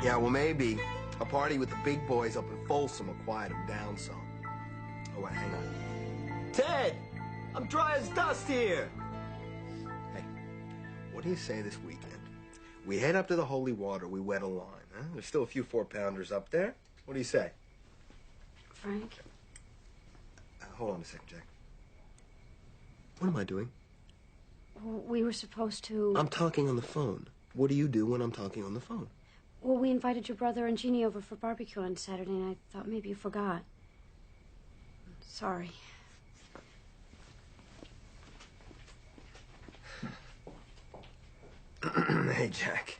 Yeah, well, maybe a party with the big boys up in Folsom will quiet him down some. Oh, wait, hang on. Ted! I'm dry as dust here! Hey, what do you say this weekend? We head up to the Holy Water, we wet a line, huh? There's still a few 4-pounders up there. What do you say? Frank? Hold on a second, Jack. What am I doing? We were supposed to... I'm talking on the phone. What do you do when I'm talking on the phone? Well, we invited your brother and Jeannie over for barbecue on Saturday, and I thought maybe you forgot. Sorry. Hey, Jack.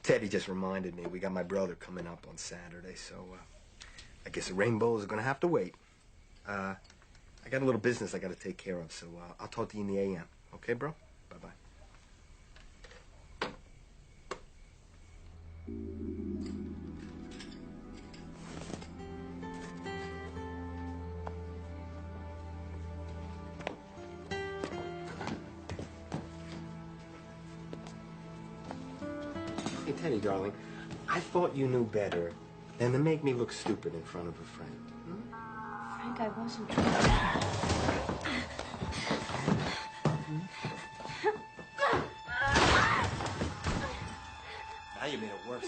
Teddy just reminded me we got my brother coming up on Saturday, so I guess the rainbows are going to have to wait. I got a little business I got to take care of, so I'll talk to you in the AM. Okay, bro? Bye-bye. Hey, Teddy, darling, I thought you knew better than to make me look stupid in front of a friend. Frank, I wasn't... Now you made it worse.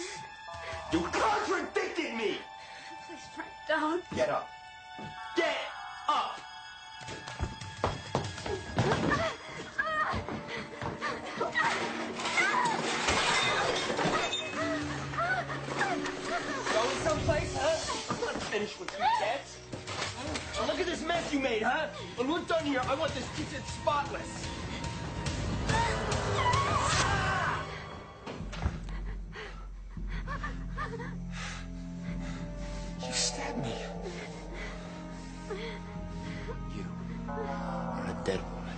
You contradicted me! Please, Frank, don't. Get up. Get up! Going someplace, huh? I'm not finished with you, cats. Now look at this mess you made, huh? When we're done here, I want this kitchen spotless. You stabbed me. You are a dead woman.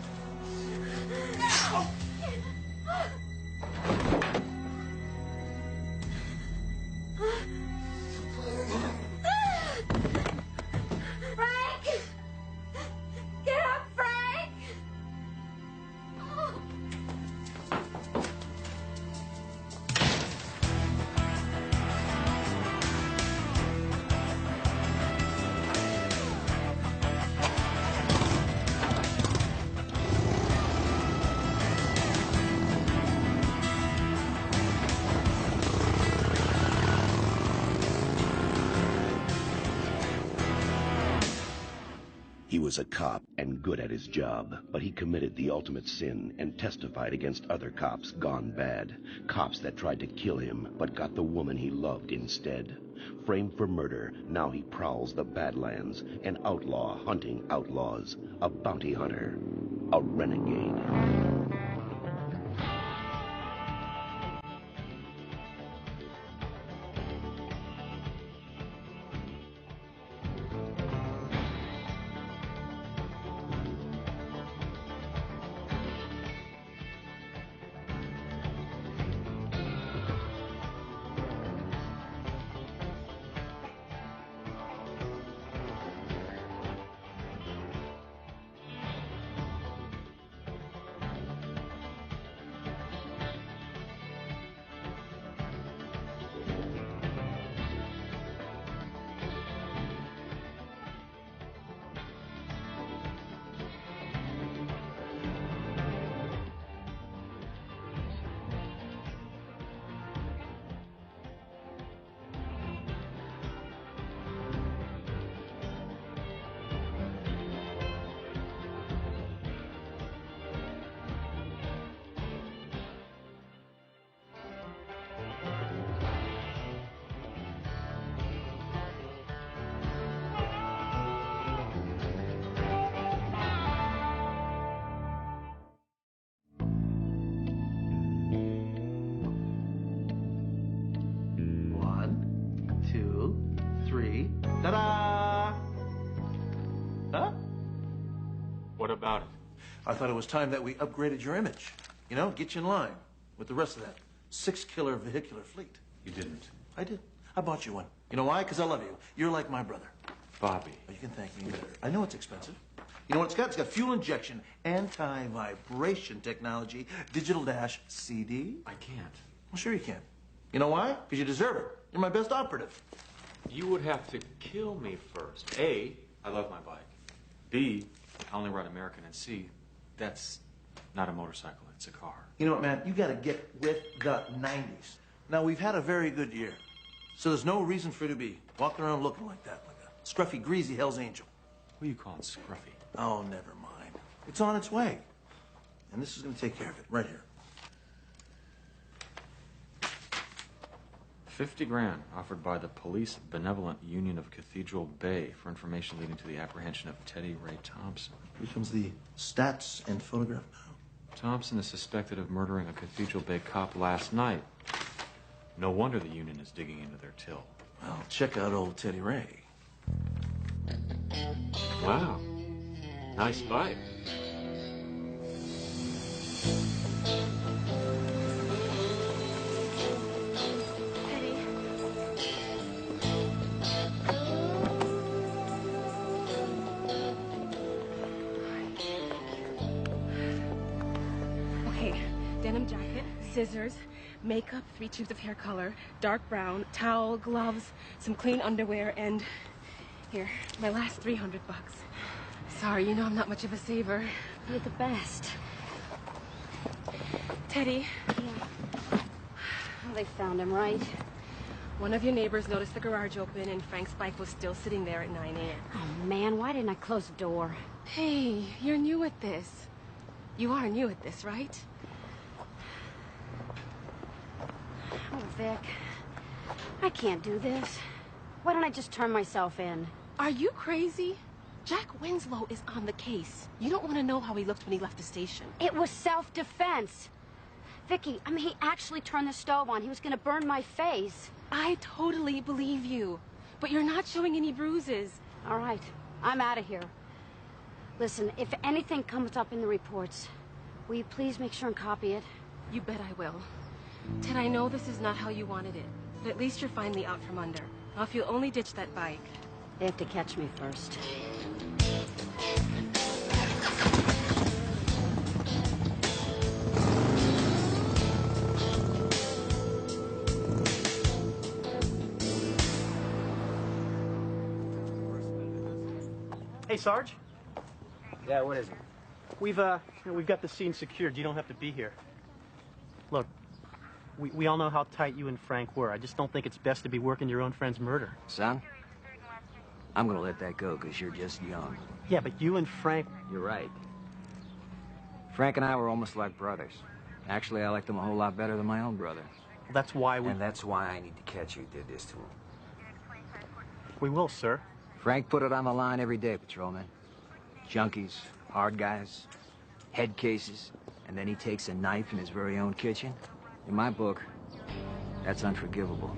Frank! Get up, Frank! He was a cop and good at his job, but he committed the ultimate sin and testified against other cops gone bad. Cops that tried to kill him, but got the woman he loved instead. Framed for murder, now he prowls the Badlands, an outlaw hunting outlaws, a bounty hunter, a renegade. Ta-da! Huh? What about it? I thought it was time that we upgraded your image. You know, get you in line with the rest of that six-killer vehicular fleet. You didn't. I did. I bought you one. You know why? Because I love you. You're like my brother. Bobby. Oh, you can thank me later. I know it's expensive. You know what it's got? It's got fuel injection, anti-vibration technology, digital dash CD. I can't. Well, sure you can. You know why? Because you deserve it. You're my best operative. You would have to kill me first. A, I love my bike. B, I only ride American. And C, that's not a motorcycle, it's a car. You know what, man? You got to get with the 90s. Now, we've had a very good year, so there's no reason for you to be walking around looking like that, like a scruffy, greasy Hell's Angel. What do you call it, scruffy? Oh, never mind. It's on its way. And this is going to take care of it, right here. 50 grand offered by the Police Benevolent Union of Cathedral Bay for information leading to the apprehension of Teddy Ray Thompson. Here comes the stats and photograph now. Thompson is suspected of murdering a Cathedral Bay cop last night. No wonder the union is digging into their till. Well, check out old Teddy Ray. Wow. Nice bike. Denim jacket, scissors, makeup, 3 tubes of hair color, dark brown, towel, gloves, some clean underwear, and here, my last $300. Sorry, you know I'm not much of a saver. You're the best. Teddy. Yeah. Well, they found him, right? One of your neighbors noticed the garage open and Frank's bike was still sitting there at 9 a.m. Oh, man, why didn't I close the door? Hey, you're new at this. You are new at this, right? Oh, Vic, I can't do this. Why don't I just turn myself in? Are you crazy? Jack Winslow is on the case. You don't want to know how he looked when he left the station. It was self-defense. Vicky, I mean, he actually turned the stove on. He was gonna burn my face. I totally believe you, but you're not showing any bruises. All right, I'm out of here. Listen, if anything comes up in the reports, will you please make sure and copy it? You bet I will. Ted, I know this is not how you wanted it, but at least you're finally out from under. Now, if you'll only ditch that bike. They have to catch me first. Hey, Sarge. Yeah, what is it? We've got the scene secured. You don't have to be here. Look, we all know how tight you and Frank were. I just don't think it's best to be working your own friend's murder. Son, I'm gonna let that go because you're just young. Yeah, but you and Frank... You're right. Frank and I were almost like brothers. Actually, I liked him a whole lot better than my own brother. That's why we... And that's why I need to catch who did this to him. We will, sir. Frank put it on the line every day, patrolman. Junkies, hard guys, head cases, and then he takes a knife in his very own kitchen. In my book, that's unforgivable.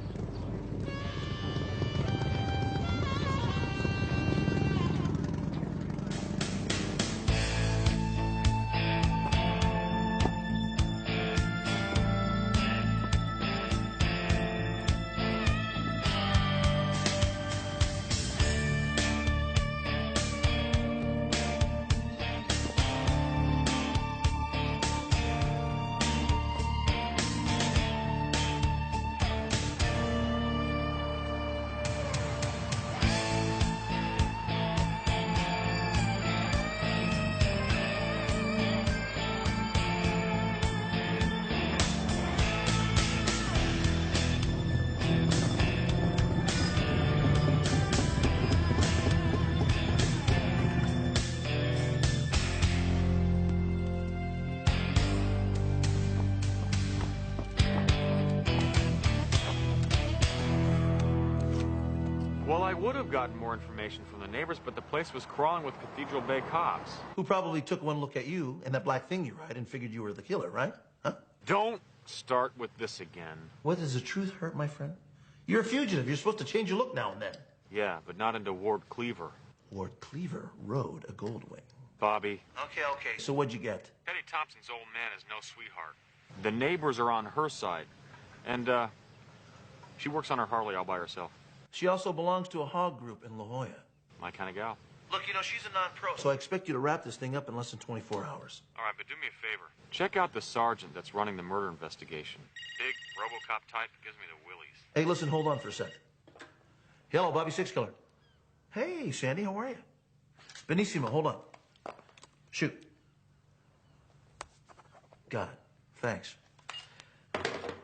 Well, I would have gotten more information from the neighbors, but the place was crawling with Cathedral Bay cops. Who probably took one look at you and that black thing you ride and figured you were the killer, right? Huh? Don't start with this again. What, does the truth hurt, my friend? You're a fugitive. You're supposed to change your look now and then. Yeah, but not into Ward Cleaver. Ward Cleaver rode a Goldwing. Bobby. Okay. So what'd you get? Teddy Thompson's old man is no sweetheart. The neighbors are on her side. And, she works on her Harley all by herself. She also belongs to a hog group in La Jolla. My kind of gal. Look, you know, she's a non-pro, so I expect you to wrap this thing up in less than 24 hours. All right, but do me a favor. Check out the sergeant that's running the murder investigation. Big, RoboCop type gives me the willies. Hey, listen, hold on for a sec. Hello, Bobby Six Killer. Hey, Sandy, how are you? Benissimo, hold on. Shoot. Got it. Thanks.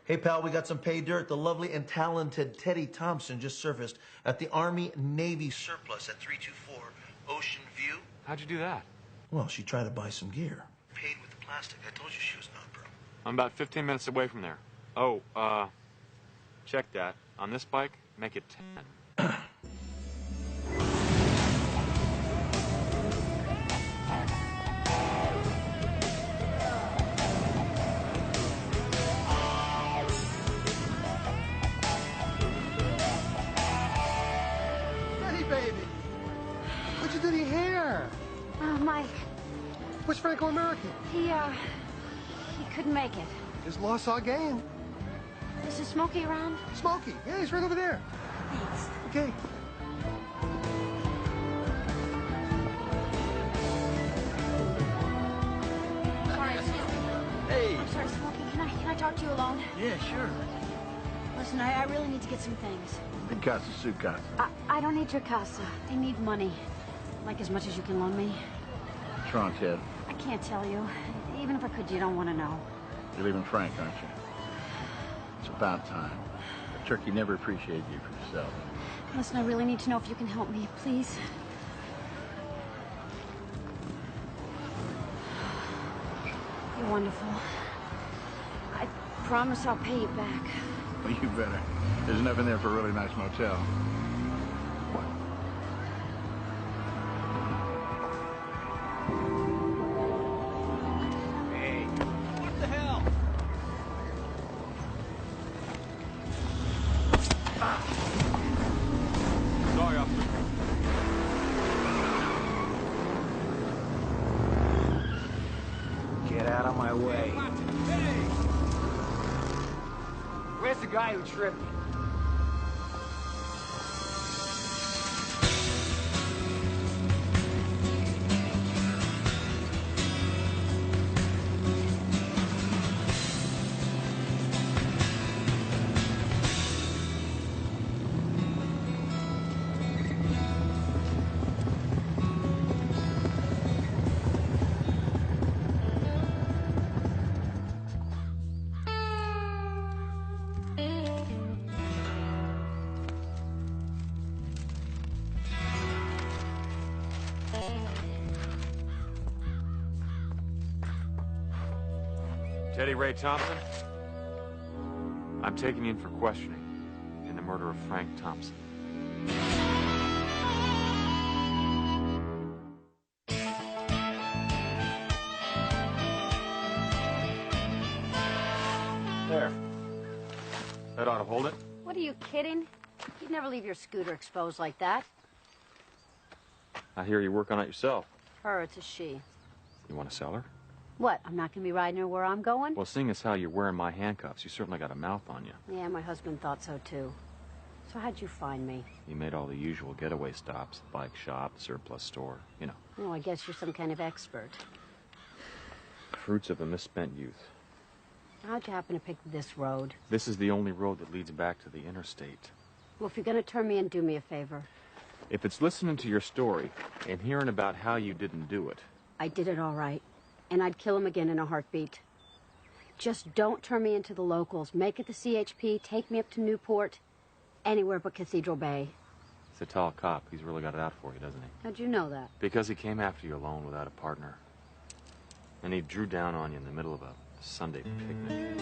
Hey, pal, we got some pay dirt. The lovely and talented Teddy Thompson just surfaced at the Army-Navy surplus at 324 Ocean View. How'd you do that? Well, she tried to buy some gear. Paid with the plastic. I told you she was not broke. I'm about 15 minutes away from there. Oh, check that. On this bike, make it 10. Mike. Where's Franco American? He couldn't make it. Just lost our game. Is Smokey around? Smokey? Yeah, he's right over there. Thanks. Okay. Sorry, Hey. I'm sorry, Smokey. Can I talk to you alone? Yeah, sure. Listen, I really need to get some things. In casa, su casa. I don't need your casa. I need money. Like as much as you can loan me. What's wrong, Ted? I can't tell you. Even if I could, you don't want to know. You're leaving Frank, aren't you? It's about time. The turkey never appreciated you for yourself. Listen, I really need to know if you can help me, please. You're wonderful. I promise I'll pay you back. Well, you better. There's enough in there for a really nice motel. What? Hey, what the hell? Sorry, officer. Get out of my way. Hey! Where's the guy who tripped me? Teddy Ray Thompson, I'm taking you in for questioning in the murder of Frank Thompson. There. That ought to hold it. What, are you kidding? You'd never leave your scooter exposed like that. I hear you work on it yourself. Her, it's a she. You want to sell her? What, I'm not going to be riding her where I'm going? Well, seeing as how you're wearing my handcuffs, you certainly got a mouth on you. Yeah, my husband thought so, too. So how'd you find me? You made all the usual getaway stops, the bike shop, surplus store, you know. Oh, I guess you're some kind of expert. Fruits of a misspent youth. How'd you happen to pick this road? This is the only road that leads back to the interstate. Well, if you're going to turn me in, do me a favor. If it's listening to your story and hearing about how you didn't do it. I did it all right. And I'd kill him again in a heartbeat. Just don't turn me into the locals. Make it the CHP, take me up to Newport, anywhere but Cathedral Bay. He's a tall cop. He's really got it out for you, doesn't he? How'd you know that? Because he came after you alone without a partner. And he drew down on you in the middle of a Sunday picnic.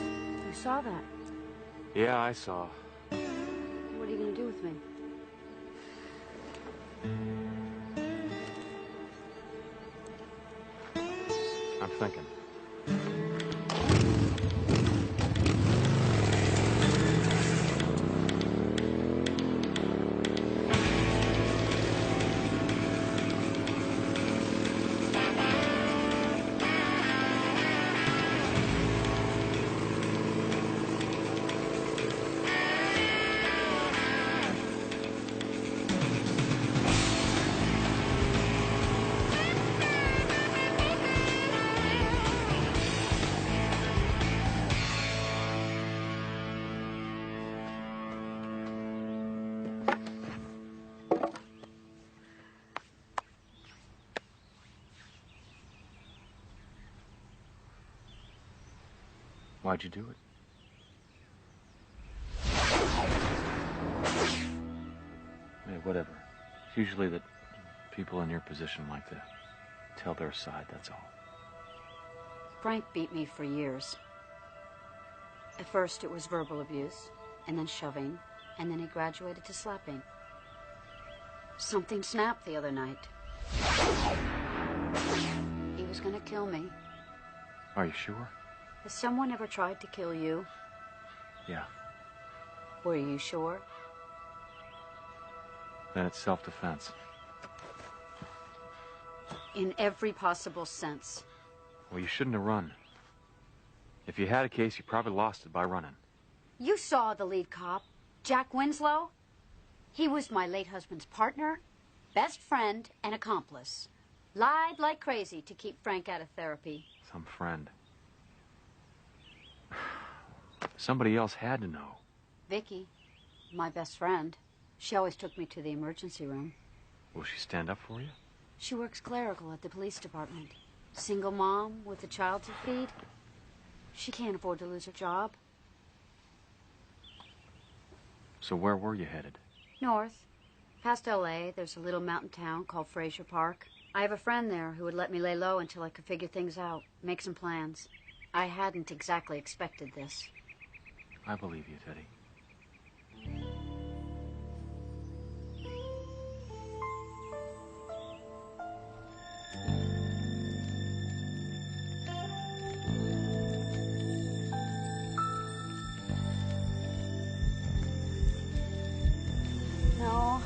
You saw that. Yeah, I saw. What are you going to do with me? I'm thinking. Why'd you do it? Hey, whatever. It's usually that people in your position like to tell their side, that's all. Frank beat me for years. At first it was verbal abuse, and then shoving, and then he graduated to slapping. Something snapped the other night. He was gonna kill me. Are you sure? Has someone ever tried to kill you? Yeah. Were you sure? Then it's self-defense. In every possible sense. Well, you shouldn't have run. If you had a case, you probably lost it by running. You saw the lead cop, Jack Winslow. He was my late husband's partner, best friend, and accomplice. Lied like crazy to keep Frank out of therapy. Some friend. Somebody else had to know. Vicky, my best friend. She always took me to the emergency room. Will she stand up for you? She works clerical at the police department. Single mom with a child to feed. She can't afford to lose her job. So where were you headed? North. Past L.A., there's a little mountain town called Fraser Park. I have a friend there who would let me lay low until I could figure things out, make some plans. I hadn't exactly expected this. I believe you, Teddy. No.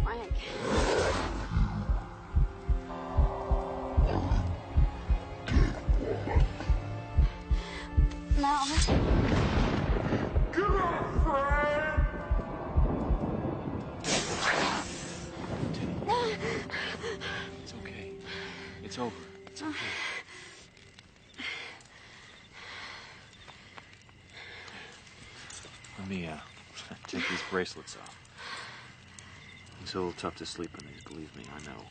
Frank. No. It's okay. It's over. It's okay. Let me, take these bracelets off. It's a little tough to sleep in these, believe me, I know.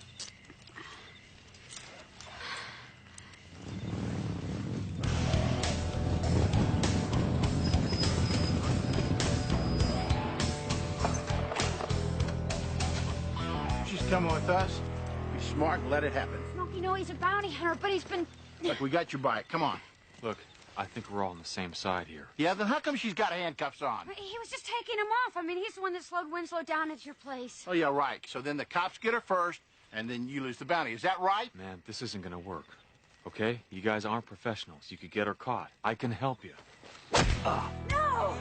She's coming with us. Be smart and let it happen. Smokey, no, he's a bounty hunter, but he's been... Look, we got your bike. Come on. Look, I think we're all on the same side here. Yeah, then how come she's got handcuffs on? He was just taking him off. I mean, he's the one that slowed Winslow down at your place. Oh, yeah, right. So then the cops get her first, and then you lose the bounty. Is that right? Man, this isn't gonna work. Okay? You guys aren't professionals. You could get her caught. I can help you. No! Oh,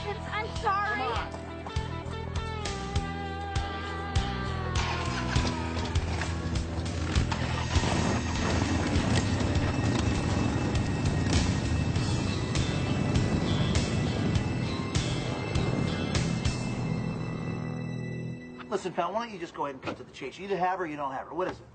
Vince, I'm sorry. Come on. Listen, pal, why don't you just go ahead and cut to the chase? You either have her or you don't have her. What is it?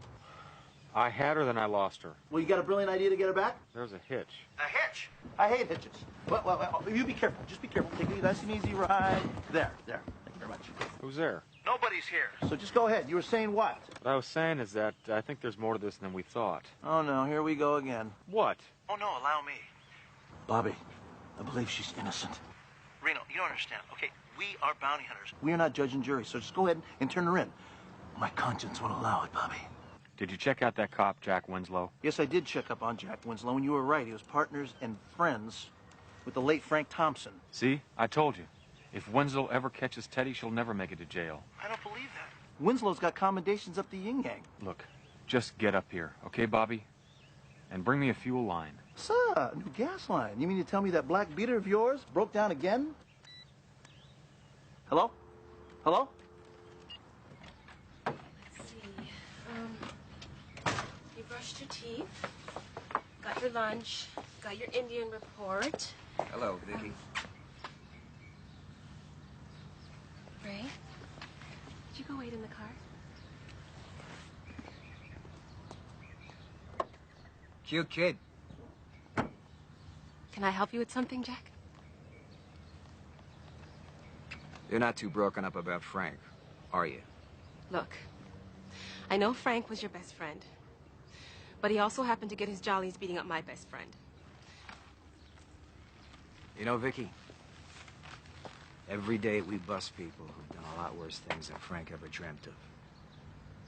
I had her, then I lost her. Well, you got a brilliant idea to get her back? There's a hitch. A hitch? I hate hitches. Well, you be careful. Just be careful. Take it nice and easy right there. Thank you very much. Who's there? Nobody's here. So just go ahead. You were saying what? What I was saying is that I think there's more to this than we thought. Oh, no. Here we go again. What? Oh, no. Allow me. Bobby, I believe she's innocent. Reno, you don't understand. Okay, we are bounty hunters. We are not judge and jury, so just go ahead and turn her in. My conscience won't allow it, Bobby. Did you check out that cop, Jack Winslow? Yes, I did check up on Jack Winslow, and you were right. He was partners and friends with the late Frank Thompson. See? I told you. If Winslow ever catches Teddy, she'll never make it to jail. I don't believe that. Winslow's got commendations up the yin-yang. Look, just get up here, okay, Bobby? And bring me a fuel line. Sir, new gas line. You mean to tell me that black beater of yours broke down again? Hello? Hello? Let's see. You brushed your teeth, got your lunch, got your Indian report. Hello, Vicky. Ray, did you go wait in the car? Cute kid. Can I help you with something, Jack? You're not too broken up about Frank, are you? Look, I know Frank was your best friend, But he also happened to get his jollies beating up my best friend. You know, Vicky, every day we bust people who've done a lot worse things than Frank ever dreamt of.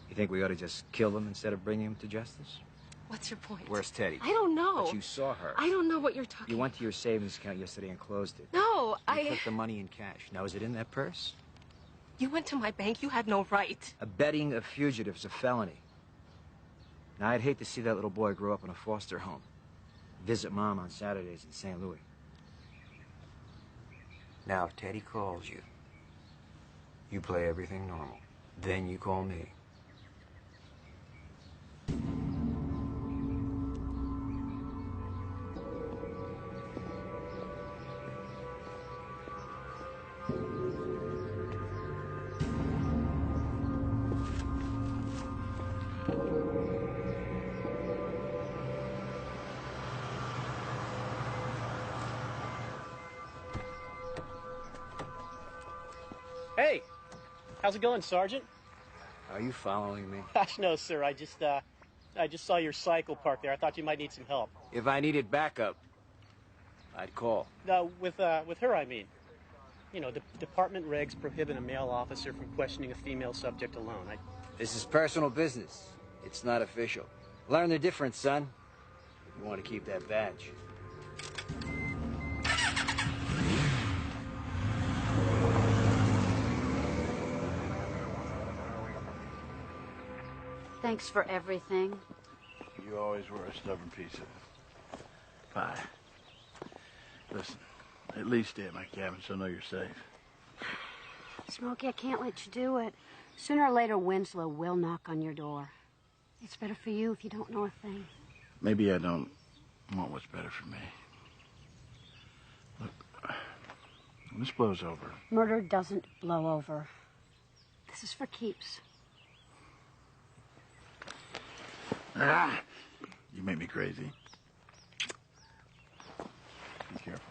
You think we ought to just kill them instead of bringing him to justice? What's your point? Where's Teddy? I don't know. But you saw her. I don't know what you're talking about. You went to your savings account yesterday and closed it. No, You took the money in cash. Now, is it in that purse? You went to my bank. You had no right. Abetting a fugitive is a felony. Now, I'd hate to see that little boy grow up in a foster home. Visit Mom on Saturdays in St. Louis. Now, if Teddy calls you, you play everything normal. Then you call me. Hey, how's it going, Sergeant? Are you following me? Gosh, no, sir. I just saw your cycle parked there. I thought you might need some help. If I needed backup, I'd call. No, with her, I mean. You know, department regs prohibit a male officer from questioning a female subject alone. This is personal business. It's not official. Learn the difference, son. If you want to keep that badge. Thanks for everything. You always were a stubborn piece of pie. Listen, at least stay at my cabin so I know you're safe. Smokey, I can't let you do it. Sooner or later, Winslow will knock on your door. It's better for you if you don't know a thing. Maybe I don't want what's better for me. Look, when this blows over... Murder doesn't blow over. This is for keeps. Ah, you make me crazy. Be careful.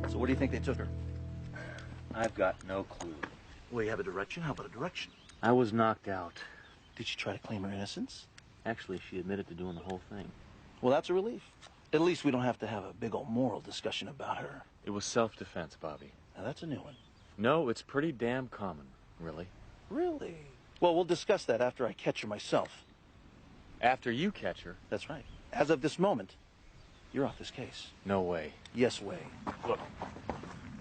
So where do you think they took her? I've got no clue. Well, you have a direction? How about a direction? I was knocked out. Did she try to claim her innocence? Actually, she admitted to doing the whole thing. Well, that's a relief. At least we don't have to have a big old moral discussion about her. It was self-defense, Bobby. Now, that's a new one. No, it's pretty damn common, really. Really? Well, we'll discuss that after I catch her myself. After you catch her? That's right. As of this moment, you're off this case. No way. Yes way. Look,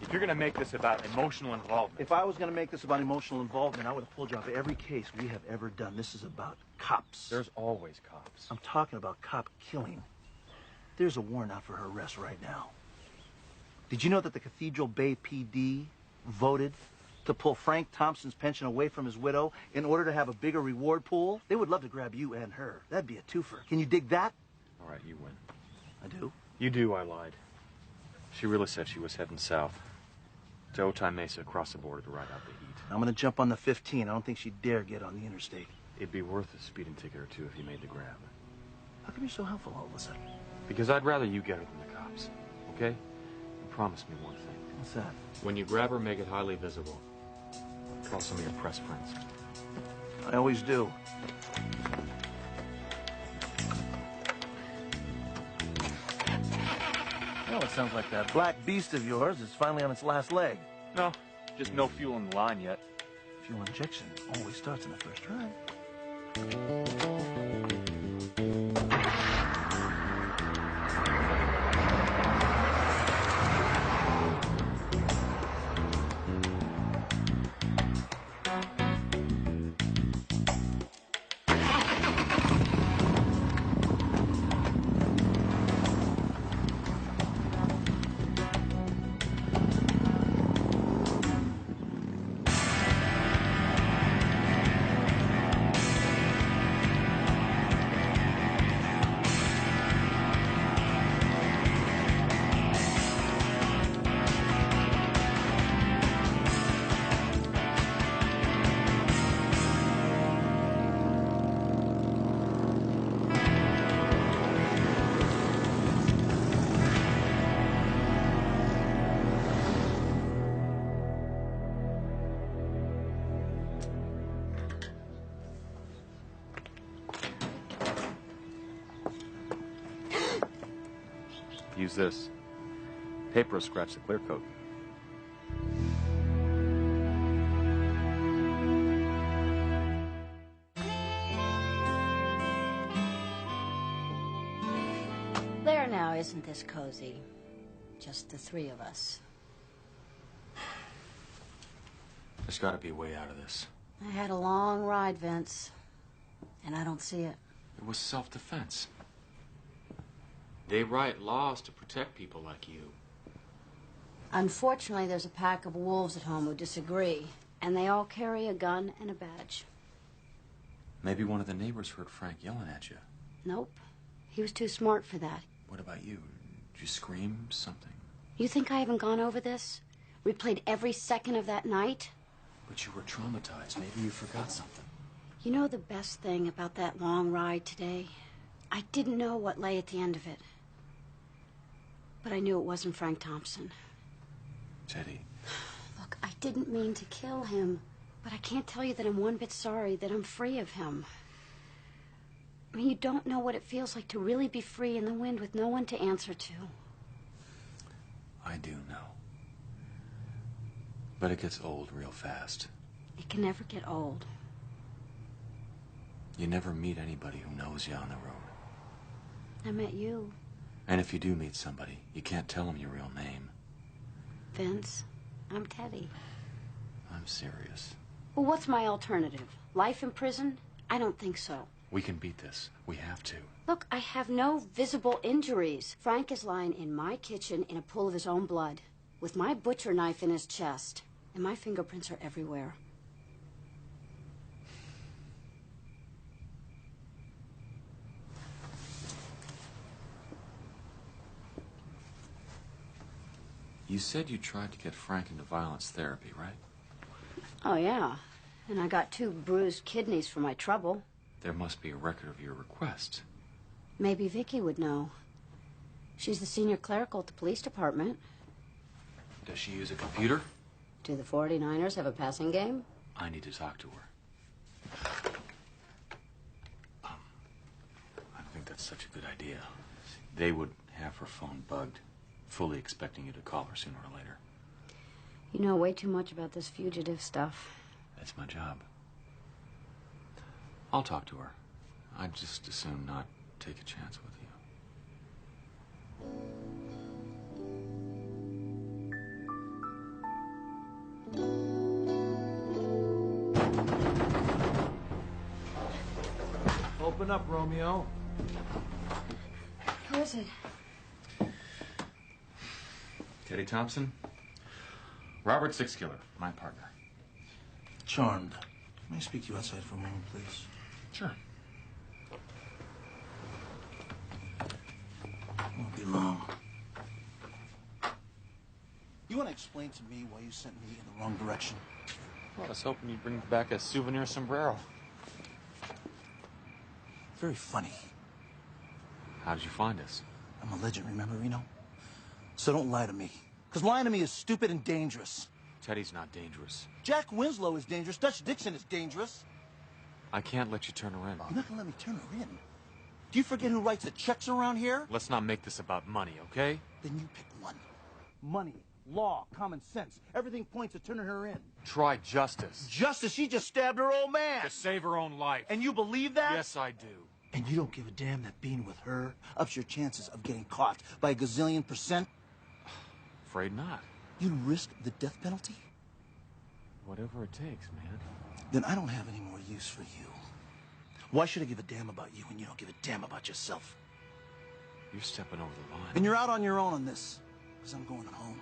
if you're gonna make this about emotional involvement... If I was gonna make this about emotional involvement, I would have pulled you off every case we have ever done. This is about cops. There's always cops. I'm talking about cop killing. There's a warrant out for her arrest right now. Did you know that the Cathedral Bay PD voted to pull Frank Thompson's pension away from his widow in order to have a bigger reward pool? They would love to grab you and her. That'd be a twofer. Can you dig that? All right, you win. I do? You do, I lied. She really said she was heading south. To Otay Mesa, across the border to ride out the heat. I'm gonna jump on the 15. I don't think she'd dare get on the interstate. It'd be worth a speeding ticket or two if you made the grab. How come you're so helpful all of a sudden? Because I'd rather you get her than the cops, okay? And promise me one thing. What's that? When you grab her, make it highly visible. Call some of your press friends. I always do. Well, it sounds like that black beast of yours is finally on its last leg. No, just no fuel in the line yet. Fuel injection always starts in the first try. Use this. Paper will scratch the clear coat. There now, isn't this cozy? Just the three of us. There's got to be a way out of this. I had a long ride, Vince, and I don't see it. It was self-defense. They write laws to protect people like you. Unfortunately, there's a pack of wolves at home who disagree, and they all carry a gun and a badge. Maybe one of the neighbors heard Frank yelling at you. Nope. He was too smart for that. What about you? Did you scream something? You think I haven't gone over this? Replayed every second of that night? But you were traumatized. Maybe you forgot something. You know the best thing about that long ride today? I didn't know what lay at the end of it. But I knew it wasn't Frank Thompson. Teddy. Look, I didn't mean to kill him, but I can't tell you that I'm one bit sorry that I'm free of him. I mean, you don't know what it feels like to really be free in the wind with no one to answer to. I do know. But it gets old real fast. It can never get old. You never meet anybody who knows you on the road. I met you. And if you do meet somebody, you can't tell them your real name. Vince, I'm Teddy. I'm serious. Well, what's my alternative? Life in prison? I don't think so. We can beat this. We have to. Look, I have no visible injuries. Frank is lying in my kitchen in a pool of his own blood, with my butcher knife in his chest, and my fingerprints are everywhere. You said you tried to get Frank into violence therapy, right? Oh, yeah. And I got 2 bruised kidneys for my trouble. There must be a record of your request. Maybe Vicky would know. She's the senior clerical at the police department. Does she use a computer? Do the 49ers have a passing game? I need to talk to her. I don't think that's such a good idea. They would have her phone bugged, fully expecting you to call her sooner or later. You know way too much about this fugitive stuff. That's my job. I'll talk to her. I'd just as soon not take a chance with you. Open up, Romeo. Who is it? Teddy Thompson? Robert Sixkiller, my partner. Charmed. May I speak to you outside for a moment, please? Sure. Won't be long. You want to explain to me why you sent me in the wrong direction? Well, I was hoping you'd bring back a souvenir sombrero. Very funny. How did you find us? I'm a legend, remember, Reno? So don't lie to me. Because lying to me is stupid and dangerous. Teddy's not dangerous. Jack Winslow is dangerous. Dutch Dixon is dangerous. I can't let you turn her in. You're not going to let me turn her in. Do you forget who writes the checks around here? Let's not make this about money, okay? Then you pick one. Money, law, common sense. Everything points to turning her in. Try justice. Justice? She just stabbed her old man. To save her own life. And you believe that? Yes, I do. And you don't give a damn that being with her ups your chances of getting caught by a gazillion %? Afraid not. You'd risk the death penalty? Whatever it takes, man. Then I don't have any more use for you. Why should I give a damn about you when you don't give a damn about yourself? You're stepping over the line. And you're out on your own on this, because I'm going home.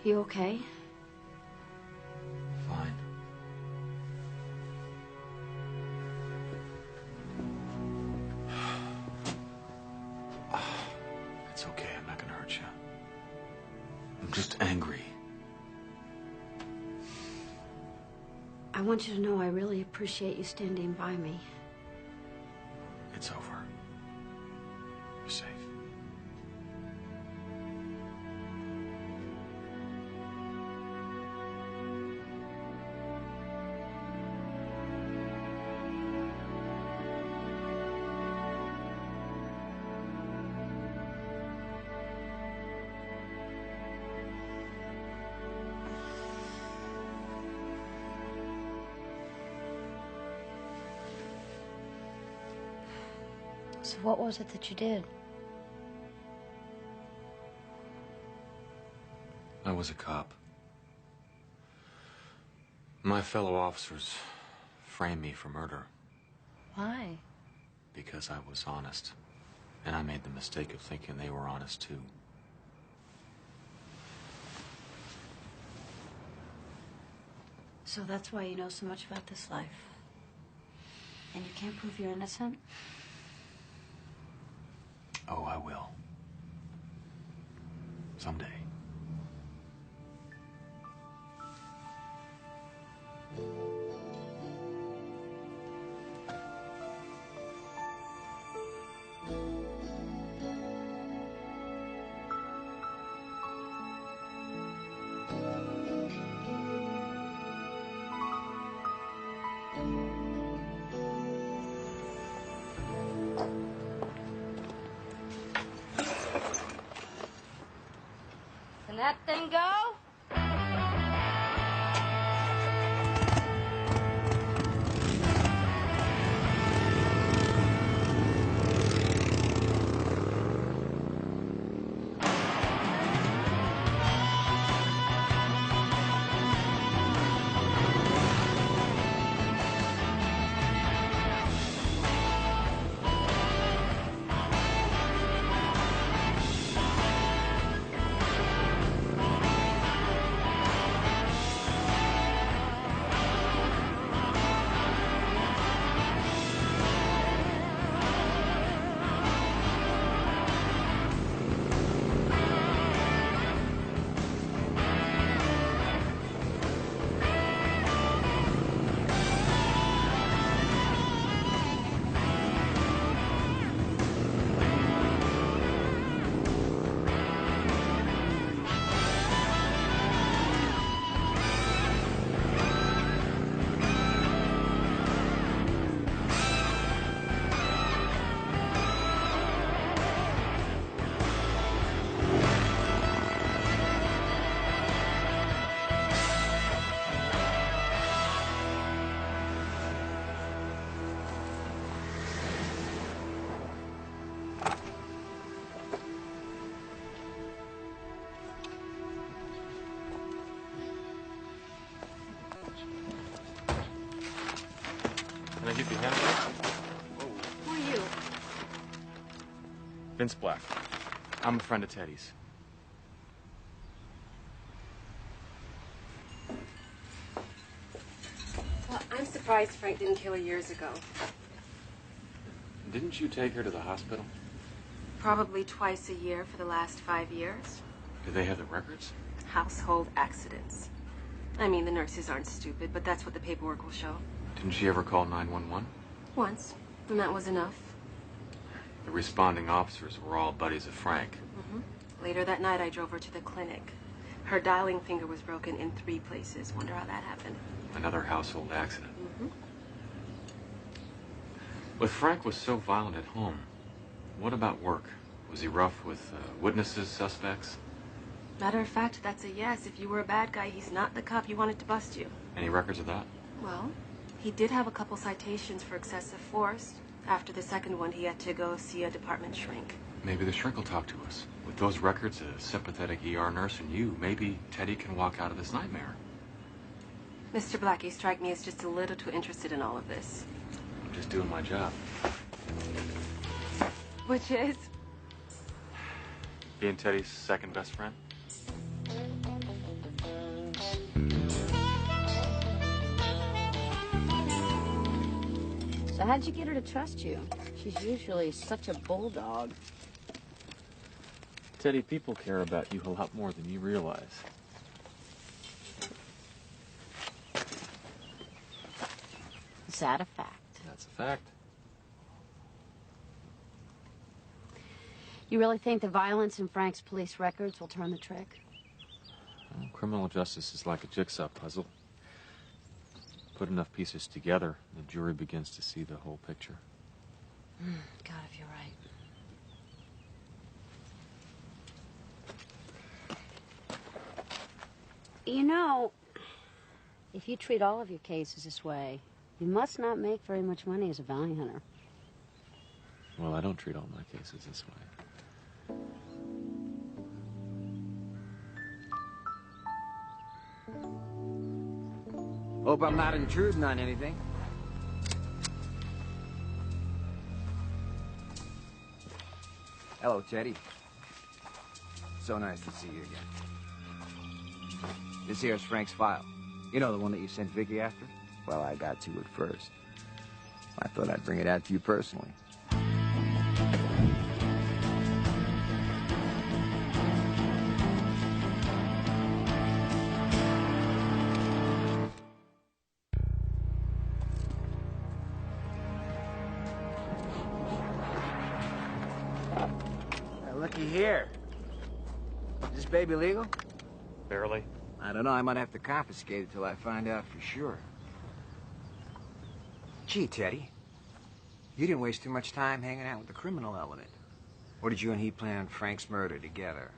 You okay? Fine. It's okay. I'm not gonna hurt you. I'm just angry. I want you to know I really appreciate you standing by me. It's over. You're safe. So what was it that you did? I was a cop. My fellow officers framed me for murder Why? because I was honest. And I made the mistake of thinking they were honest too. So that's why you know so much about this life. And you can't prove you're innocent? Oh, I will. Someday. Can that thing go? Can I give you a hand? Who are you? Vince Black. I'm a friend of Teddy's. Well, I'm surprised Frank didn't kill her years ago. Didn't you take her to the hospital? Probably twice a year for the last 5 years. Do they have the records? Household accidents. I mean, the nurses aren't stupid, but that's what the paperwork will show. Didn't she ever call 911? Once, and that was enough. The responding officers were all buddies of Frank. Later that night, I drove her to the clinic. Her dialing finger was broken in 3 places. Wonder how that happened. Another household accident. But Frank was so violent at home. What about work? Was he rough with witnesses, suspects? Matter of fact, that's a yes. If you were a bad guy, he's not the cop you wanted to bust you. Any records of that? Well, he did have a couple citations for excessive force. After the second one, he had to go see a department shrink. Maybe the shrink will talk to us. With those records, a sympathetic ER nurse, and you, maybe Teddy can walk out of this nightmare. Mr. Black, you strike me as just a little too interested in all of this. I'm just doing my job. Which is? Being Teddy's second best friend? So how'd you get her to trust you? She's usually such a bulldog. Teddy, people care about you a lot more than you realize. Is that a fact? That's a fact. You really think the violence in Frank's police records will turn the trick? Well, criminal justice is like a jigsaw puzzle. Put enough pieces together, the jury begins to see the whole picture. God, if you're right. You know, if you treat all of your cases this way, you must not make very much money as a bounty hunter. Well, I don't treat all my cases this way. Hope I'm not intruding on anything. Hello, Teddy. So nice to see you again. This here's Frank's file. You know, the one that you sent Vicky after? Well, I got to it first. I thought I'd bring it out to you personally. Looky here. Is this baby legal? Barely. I don't know. I might have to confiscate it till I find out for sure. Gee, Teddy. You didn't waste too much time hanging out with the criminal element. Or did you and he plan Frank's murder together?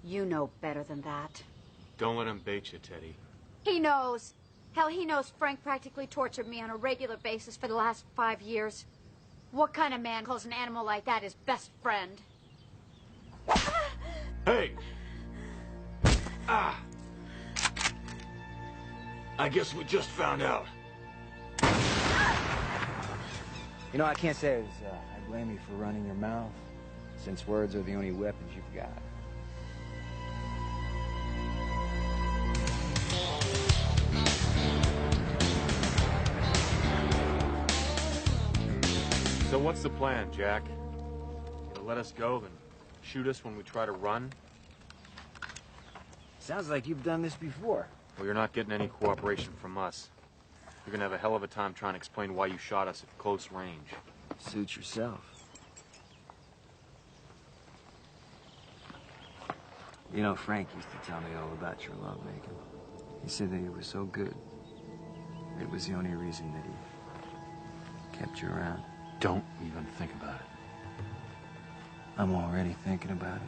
You know better than that. Don't let him bait you, Teddy. He knows. Hell, he knows Frank practically tortured me on a regular basis for the last 5 years. What kind of man calls an animal like that his best friend? Hey! Ah! I guess we just found out. You know, I can't say I blame you for running your mouth, since words are the only weapons you've got. So what's the plan, Jack? You'll let us go and shoot us when we try to run? Sounds like you've done this before. Well, you're not getting any cooperation from us. You're gonna have a hell of a time trying to explain why you shot us at close range. Suit yourself. You know, Frank used to tell me all about your lovemaking. He said that you were so good. It was the only reason that he kept you around. Don't even think about it. I'm already thinking about it.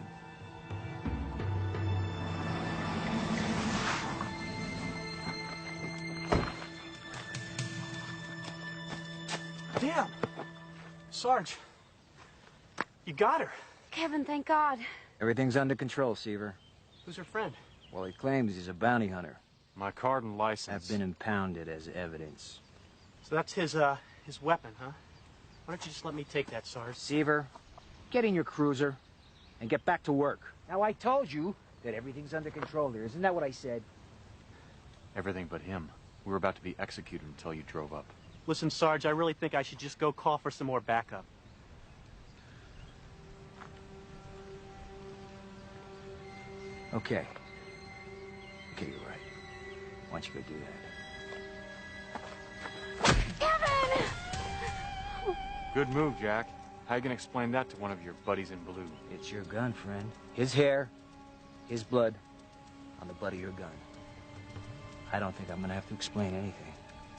Damn! Sarge, you got her. Kevin, thank God. Everything's under control, Seaver. Who's her friend? Well, he claims he's a bounty hunter. My card and license have been impounded as evidence. So that's his weapon, huh? Why don't you just let me take that, Sarge? Seaver, get in your cruiser and get back to work. Now, I told you that everything's under control here. Isn't that what I said? Everything but him. We were about to be executed until you drove up. Listen, Sarge, I really think I should just go call for some more backup. Okay. Okay, you're right. Why don't you go do that? Kevin! Good move, Jack. How you gonna explain that to one of your buddies in blue? It's your gun, friend. His hair, his blood, on the butt of your gun. I don't think I'm gonna have to explain anything.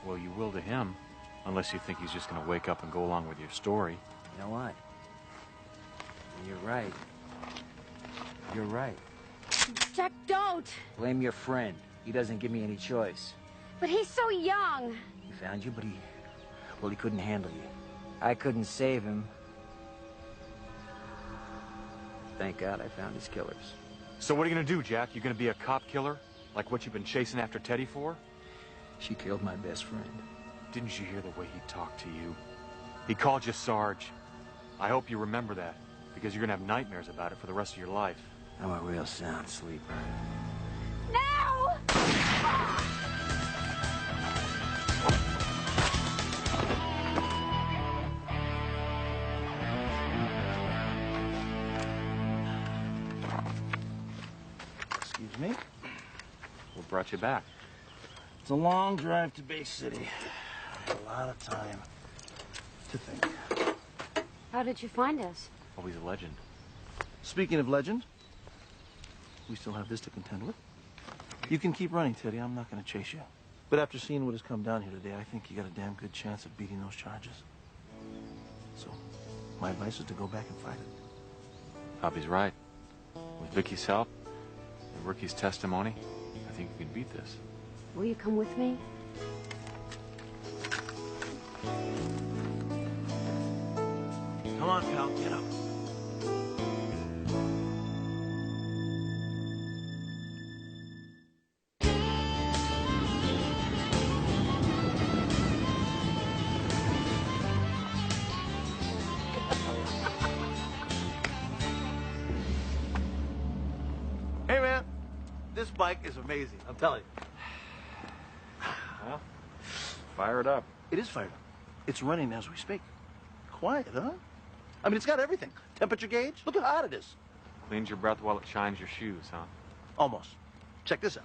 Well, you will to him, unless you think he's just gonna wake up and go along with your story. You know what? You're right. You're right. Jack, don't! Blame your friend. He doesn't give me any choice. But he's so young. He found you, but he couldn't handle you. I couldn't save him. Thank God I found his killers. So what are you gonna do, Jack? You gonna be a cop killer? Like what you've been chasing after Teddy for? She killed my best friend. Didn't you hear the way he talked to you? He called you Sarge. I hope you remember that, because you're gonna have nightmares about it for the rest of your life. I'm a real sound sleeper. No! Excuse me? What brought you back? It's a long drive to Bay City. A lot of time to think. How did you find us? Always a legend. Speaking of legend, we still have this to contend with. You can keep running, Teddy. I'm not going to chase you. But after seeing what has come down here today, I think you got a damn good chance of beating those charges. So, my advice is to go back and fight it. Bobby's right. With Vicky's help and Ricky's testimony, I think you can beat this. Will you come with me? Come on, pal, get up. Hey, man, this bike is amazing, I'm telling you. Well, fire it up. It is fired up. It's running as we speak. Quiet, huh? I mean, it's got everything. Temperature gauge. Look how hot it is. Cleans your breath while it shines your shoes, huh? Almost. Check this out.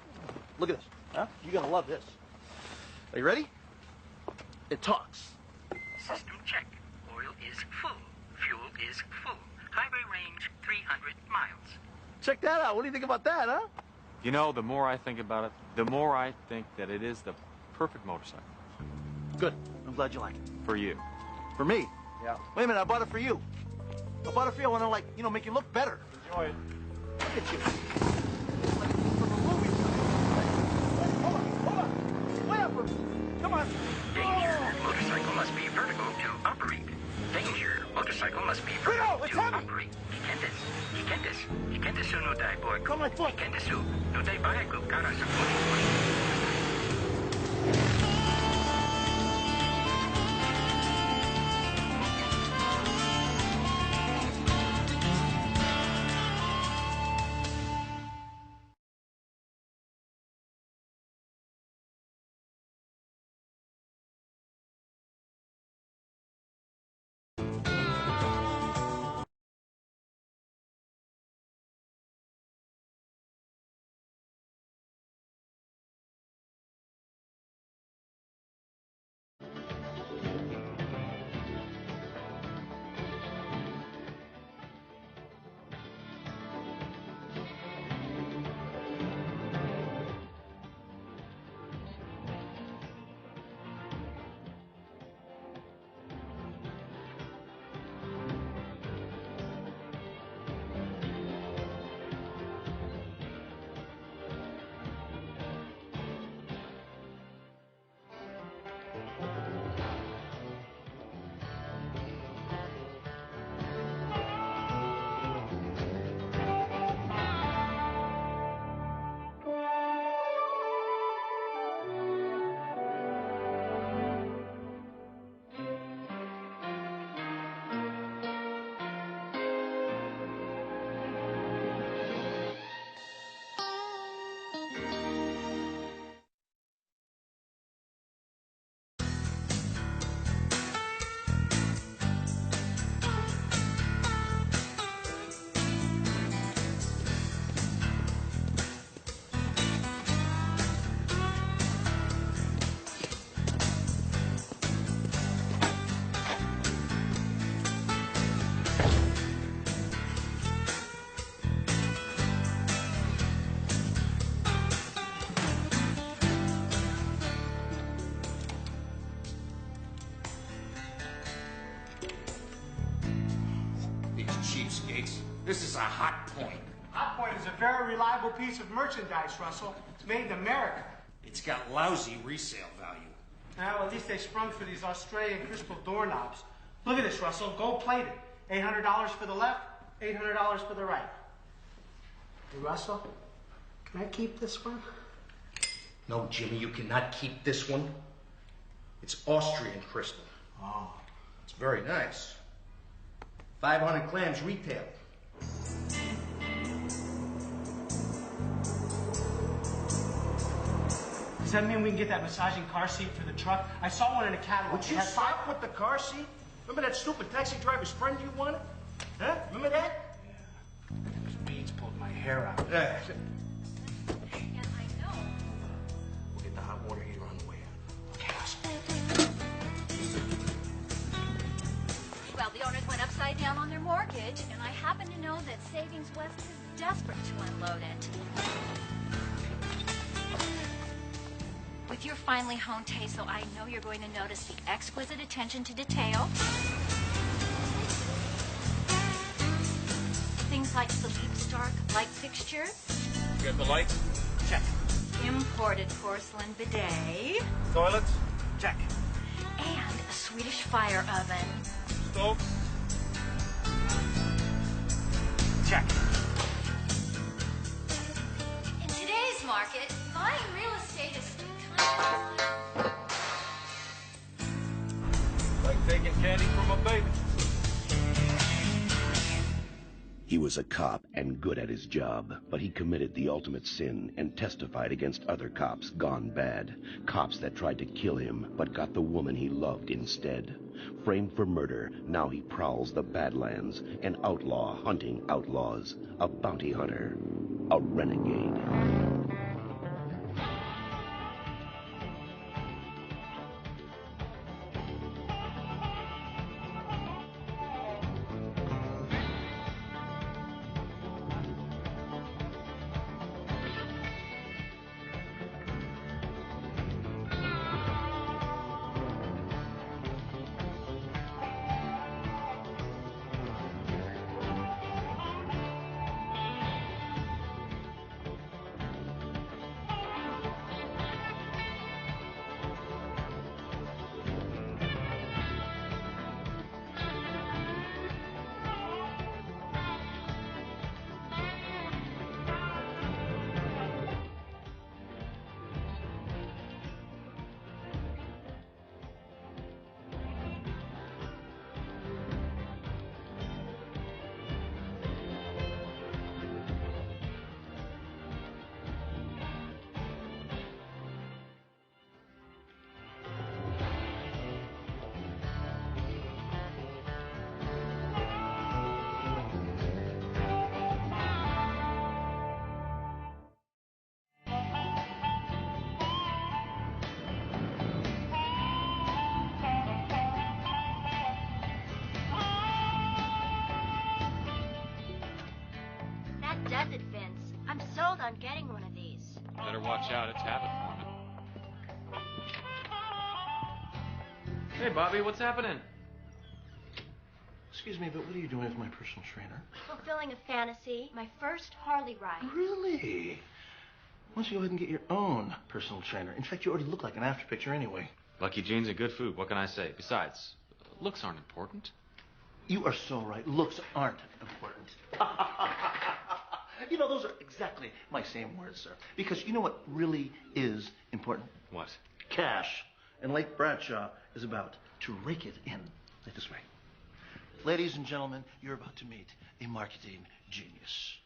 Look at this. Huh? You're gonna love this. Are you ready? It talks. System check. Oil is full. Fuel is full. Highway range 300 miles. Check that out. What do you think about that, huh? You know, the more I think about it, the more I think that it is the perfect motorcycle. Good. I'm glad you like it. For you. For me? Yeah. Wait a minute. I bought it for you. I bought it for you. I want to, like, you know, make you look better. Enjoy it. Look at you. It's like from a movie. Hold on. Wait up. Come on. Danger. Motorcycle must be vertical to operate. Danger. Motorcycle must be vertical to operate. Ikendesu no dai boy. Come on, foot. Ikendesu no dai bayaku kara sakuni. This is a hot point. Hot Point is a very reliable piece of merchandise, Russell. It's made in America. It's got lousy resale value. Well, at least they sprung for these Australian crystal doorknobs. Look at this, Russell. Gold plated. $800 for the left, $800 for the right. Hey, Russell, can I keep this one? No, Jimmy, you cannot keep this one. It's Austrian crystal. Oh. It's very nice. 500 clams retail. Does that mean we can get that massaging car seat for the truck? I saw one in a catalog. Would you stop with the car seat? Remember that stupid taxi driver's friend you wanted? Huh? Remember that? Those beads pulled my hair out. Yeah. Yeah, I know. We'll get the hot water heater on the way out. Well, the owners went upside down on on their mortgage, and I happen to know that Savings West is desperate to unload it. With your finely honed taste, though, I know you're going to notice the exquisite attention to detail. Things like Philippe Stark light fixtures. You got the lights? Check. Imported porcelain bidet. Toilets? Check. And a Swedish fire oven. Stove? Check. In today's market, buying real estate is kind of like taking candy from a baby. He was a cop and good at his job, but he committed the ultimate sin and testified against other cops gone bad. Cops that tried to kill him, but got the woman he loved instead. Framed for murder, now he prowls the Badlands, an outlaw hunting outlaws, a bounty hunter, a renegade. desert fence. I'm sold on getting one of these. Better watch out, it's habit forming. Hey, Bobby, what's happening? Excuse me, but what are you doing with my personal trainer? Fulfilling a fantasy, my first Harley ride. Really? Why don't you go ahead and get your own personal trainer? In fact, you already look like an after picture anyway. Lucky jeans and good food, what can I say? Besides, looks aren't important. You are so right. Looks aren't important. You know, those are exactly my same words, sir. Because you know what really is important? What? Cash. And Lake Bradshaw is about to rake it in. Like this way. Ladies and gentlemen, you're about to meet a marketing genius.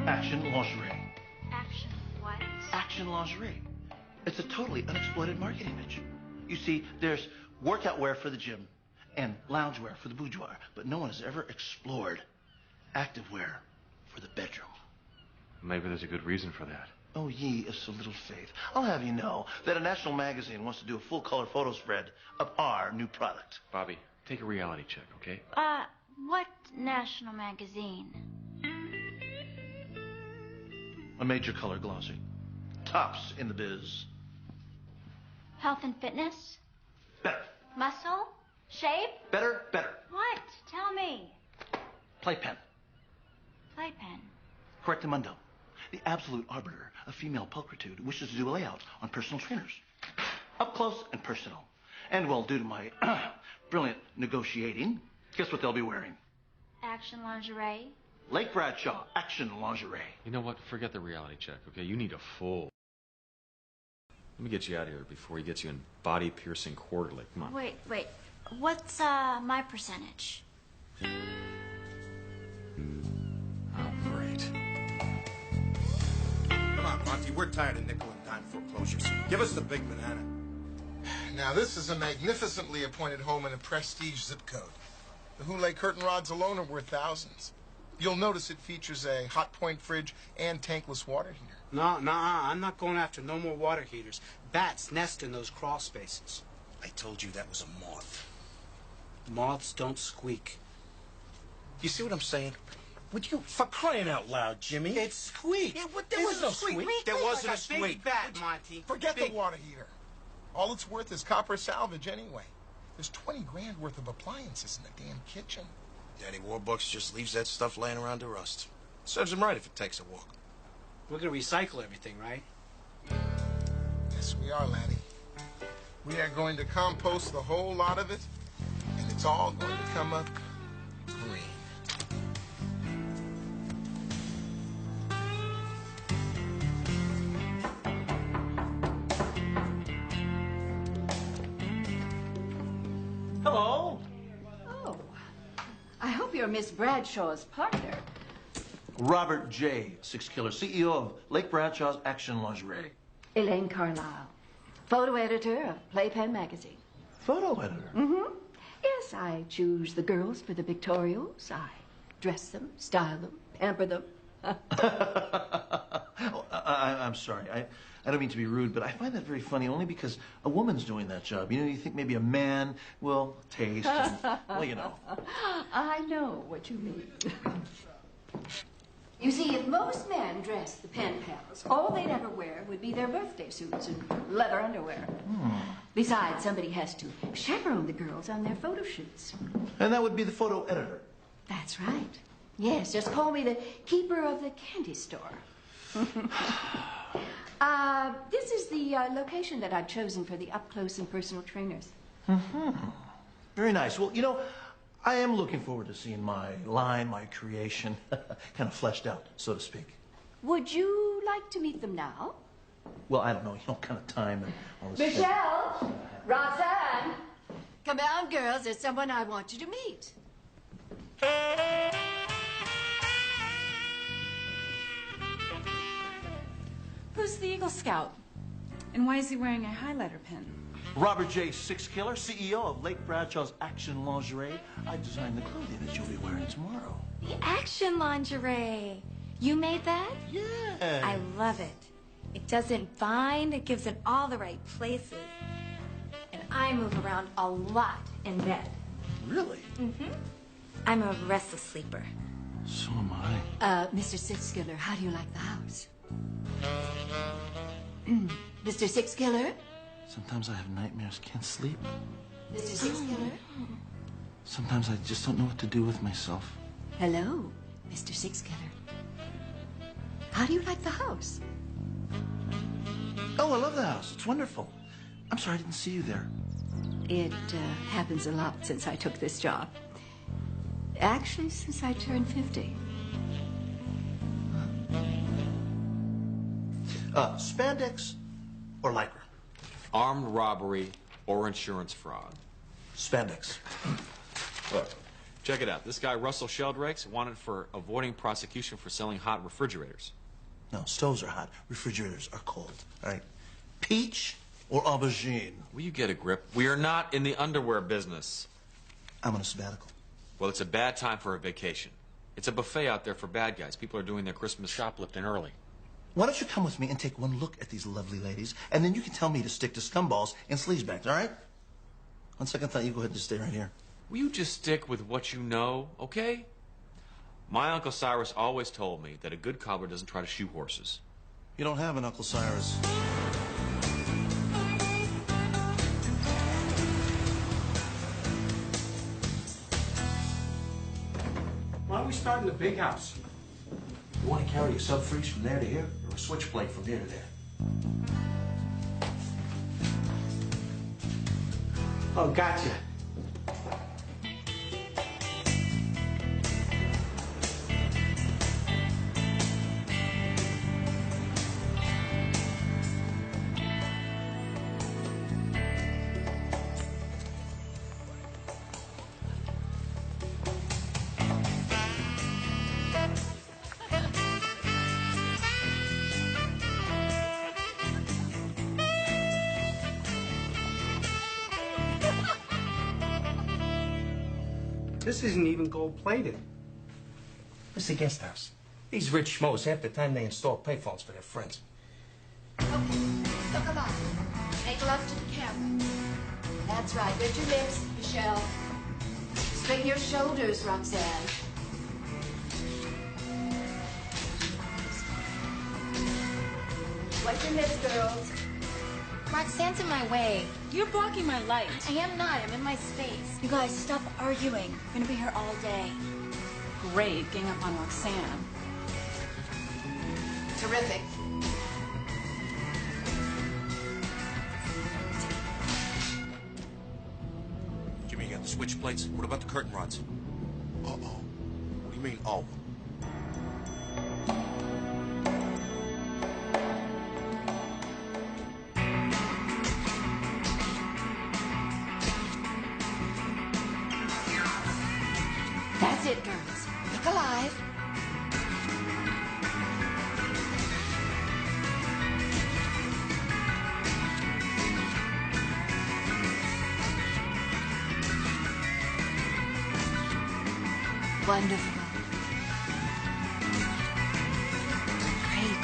Action Lingerie. Action what? Action Lingerie. It's a totally unexploited marketing niche. You see, there's workout wear for the gym and loungewear for the boudoir, but no one has ever explored activewear for the bedroom. Maybe there's a good reason for that. Oh, ye of so little faith. I'll have you know that a national magazine wants to do a full-color photo spread of our new product. Bobby, take a reality check, okay? What national magazine? A major color glossy. Tops in the biz. Health and fitness? Better. Muscle? Shape? Better, better. What? Tell me. Playpen. Playpen. Correctamundo. The absolute arbiter of female pulchritude wishes to do a layout on personal trainers. Up close and personal. And well, due to my brilliant negotiating, guess what they'll be wearing? Action lingerie? Lake Bradshaw, action lingerie. You know what? Forget the reality check, okay? You need a full... Let me get you out of here before he gets you in body-piercing quarterly. Come on. Wait. What's, my percentage? Oh, great. Come on, Monty. We're tired of nickel and dime foreclosures. Give us the big banana. Now, this is a magnificently appointed home in a prestige zip code. The Houlet curtain rods alone are worth thousands. You'll notice it features a hot point fridge and tankless water heater. No, I'm not going after no more water heaters. Bats nest in those crawl spaces. I told you that was a moth. Moths don't squeak. You see what I'm saying? Would you, for crying out loud, Jimmy? It squeaked. Yeah, there was no squeak. There wasn't a Big squeak. bat, Monty. Forget Big- the water heater. All it's worth is copper salvage anyway. There's 20 grand worth of appliances in the damn kitchen. Daddy Warbucks just leaves that stuff laying around to rust. Serves him right if it takes a walk. We're gonna recycle everything, right? Yes, we are, laddie. We are going to compost the whole lot of it, and it's all going to come up green. Hello. Oh, I hope you're Miss Bradshaw's partner. Robert J., Six Killer, CEO of Lake Bradshaw's Action Lingerie. Elaine Carlisle, photo editor of Playpen magazine. Photo editor? Mm-hmm. Yes, I choose the girls for the pictorials. I dress them, style them, pamper them. Oh, I'm sorry. I don't mean to be rude, but I find that very funny only because a woman's doing that job. You know, you think maybe a man will taste and, well, you know. I know what you mean. You see, if most men dressed the pen pals, all they'd ever wear would be their birthday suits and leather underwear. Besides, somebody has to chaperone the girls on their photo shoots. And that would be the photo editor. That's right. Yes, just call me the keeper of the candy store. This is the location that I've chosen for the up-close and personal trainers. Very nice. Well, you know, I am looking forward to seeing my line, my creation, kind of fleshed out, so to speak. Would you like to meet them now? Well, I don't know, you know, kind of time and all this. Michelle! Roxanne! Come down, girls. There's someone I want you to meet. Who's the Eagle Scout? And why is he wearing a highlighter pen? Robert J. Six Killer, CEO of Lake Bradshaw's Action Lingerie. I designed the clothing that you'll be wearing tomorrow. The action lingerie. You made that? Yeah. I love it. It doesn't bind, it gives it all the right places. And I move around a lot in bed. Really? Mm-hmm. I'm a restless sleeper. So am I. Mr. Six Killer, how do you like the house? Mr. Six Killer? Sometimes I have nightmares, can't sleep. Mr. Six Killer? Sometimes I just don't know what to do with myself. Hello, Mr. Six Killer. How do you like the house? Oh, I love the house. It's wonderful. I'm sorry I didn't see you there. It happens a lot since I took this job. Actually, since I turned 50. Spandex or lycra? Armed robbery or insurance fraud. Spandex. Look, check it out. This guy, Russell Sheldrake's, wanted for avoiding prosecution for selling hot refrigerators. No, stoves are hot. Refrigerators are cold. All right. Peach or aubergine? Will you get a grip? We are not in the underwear business. I'm on a sabbatical. Well, it's a bad time for a vacation. It's a buffet out there for bad guys. People are doing their Christmas shoplifting early. Why don't you come with me and take one look at these lovely ladies, and then you can tell me to stick to scumballs and sleazebags, all right? On second thought, you go ahead and just stay right here. Will you just stick with what you know, okay? My Uncle Cyrus always told me that a good cobbler doesn't try to shoe horses. You don't have an Uncle Cyrus. Why don't we start in the big house? You want to carry a sub-freeze from there to here, or a switchblade from here to there? Oh, gotcha. This isn't even gold-plated. It's the guest house. These rich schmoes, half the time they install payphones for their friends. Okay, so come on. Make love to the camera. That's right. Lift your lips, Michelle. Straighten your shoulders, Roxanne. Wipe your hips, girls. Roxanne's in my way. You're blocking my light. I am not. I'm in my space. You guys, stop arguing. We're gonna be here all day. Great, gang up on Roxanne. Terrific. Jimmy, you got the switch plates? What about the curtain rods? Uh-oh. What do you mean, oh? That's it, girls. Look alive. Wonderful. Great.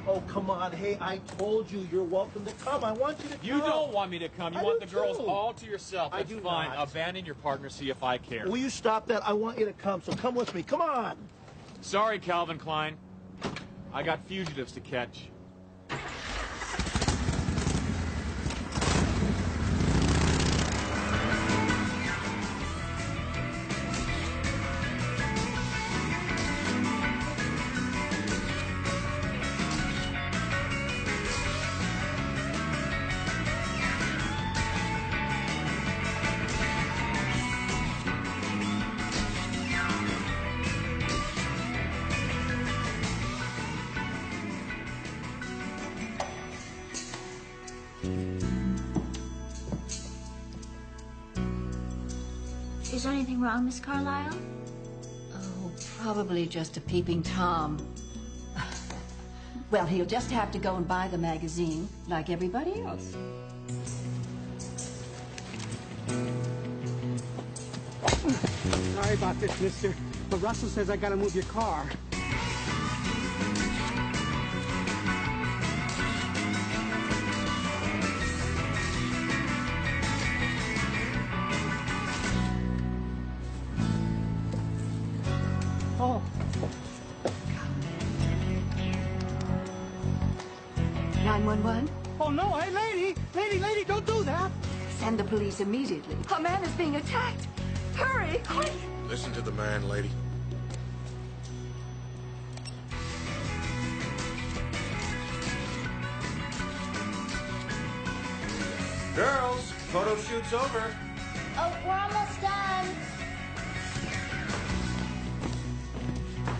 Oh, come on. Hey, I told you you're welcome to come. I want you to come. You don't want me to come. You I want do the girls too. all to yourself. I That's do fine. not. Abandon your partner, see if I care. Will you stop that? I want you to come, so come with me. Come on. Sorry, Calvin Klein. I got fugitives to catch. Is there anything wrong, Miss Carlyle? Oh, probably just a peeping Tom. Well, he'll just have to go and buy the magazine like everybody else. Sorry about this, mister, but Russell says I gotta move your car. Oh. 911? Oh, no, hey, lady, don't do that. Send the police immediately. A man is being attacked. Hurry, quick! Listen to the man, lady. Girls, photo shoot's over. Oh, we're almost done.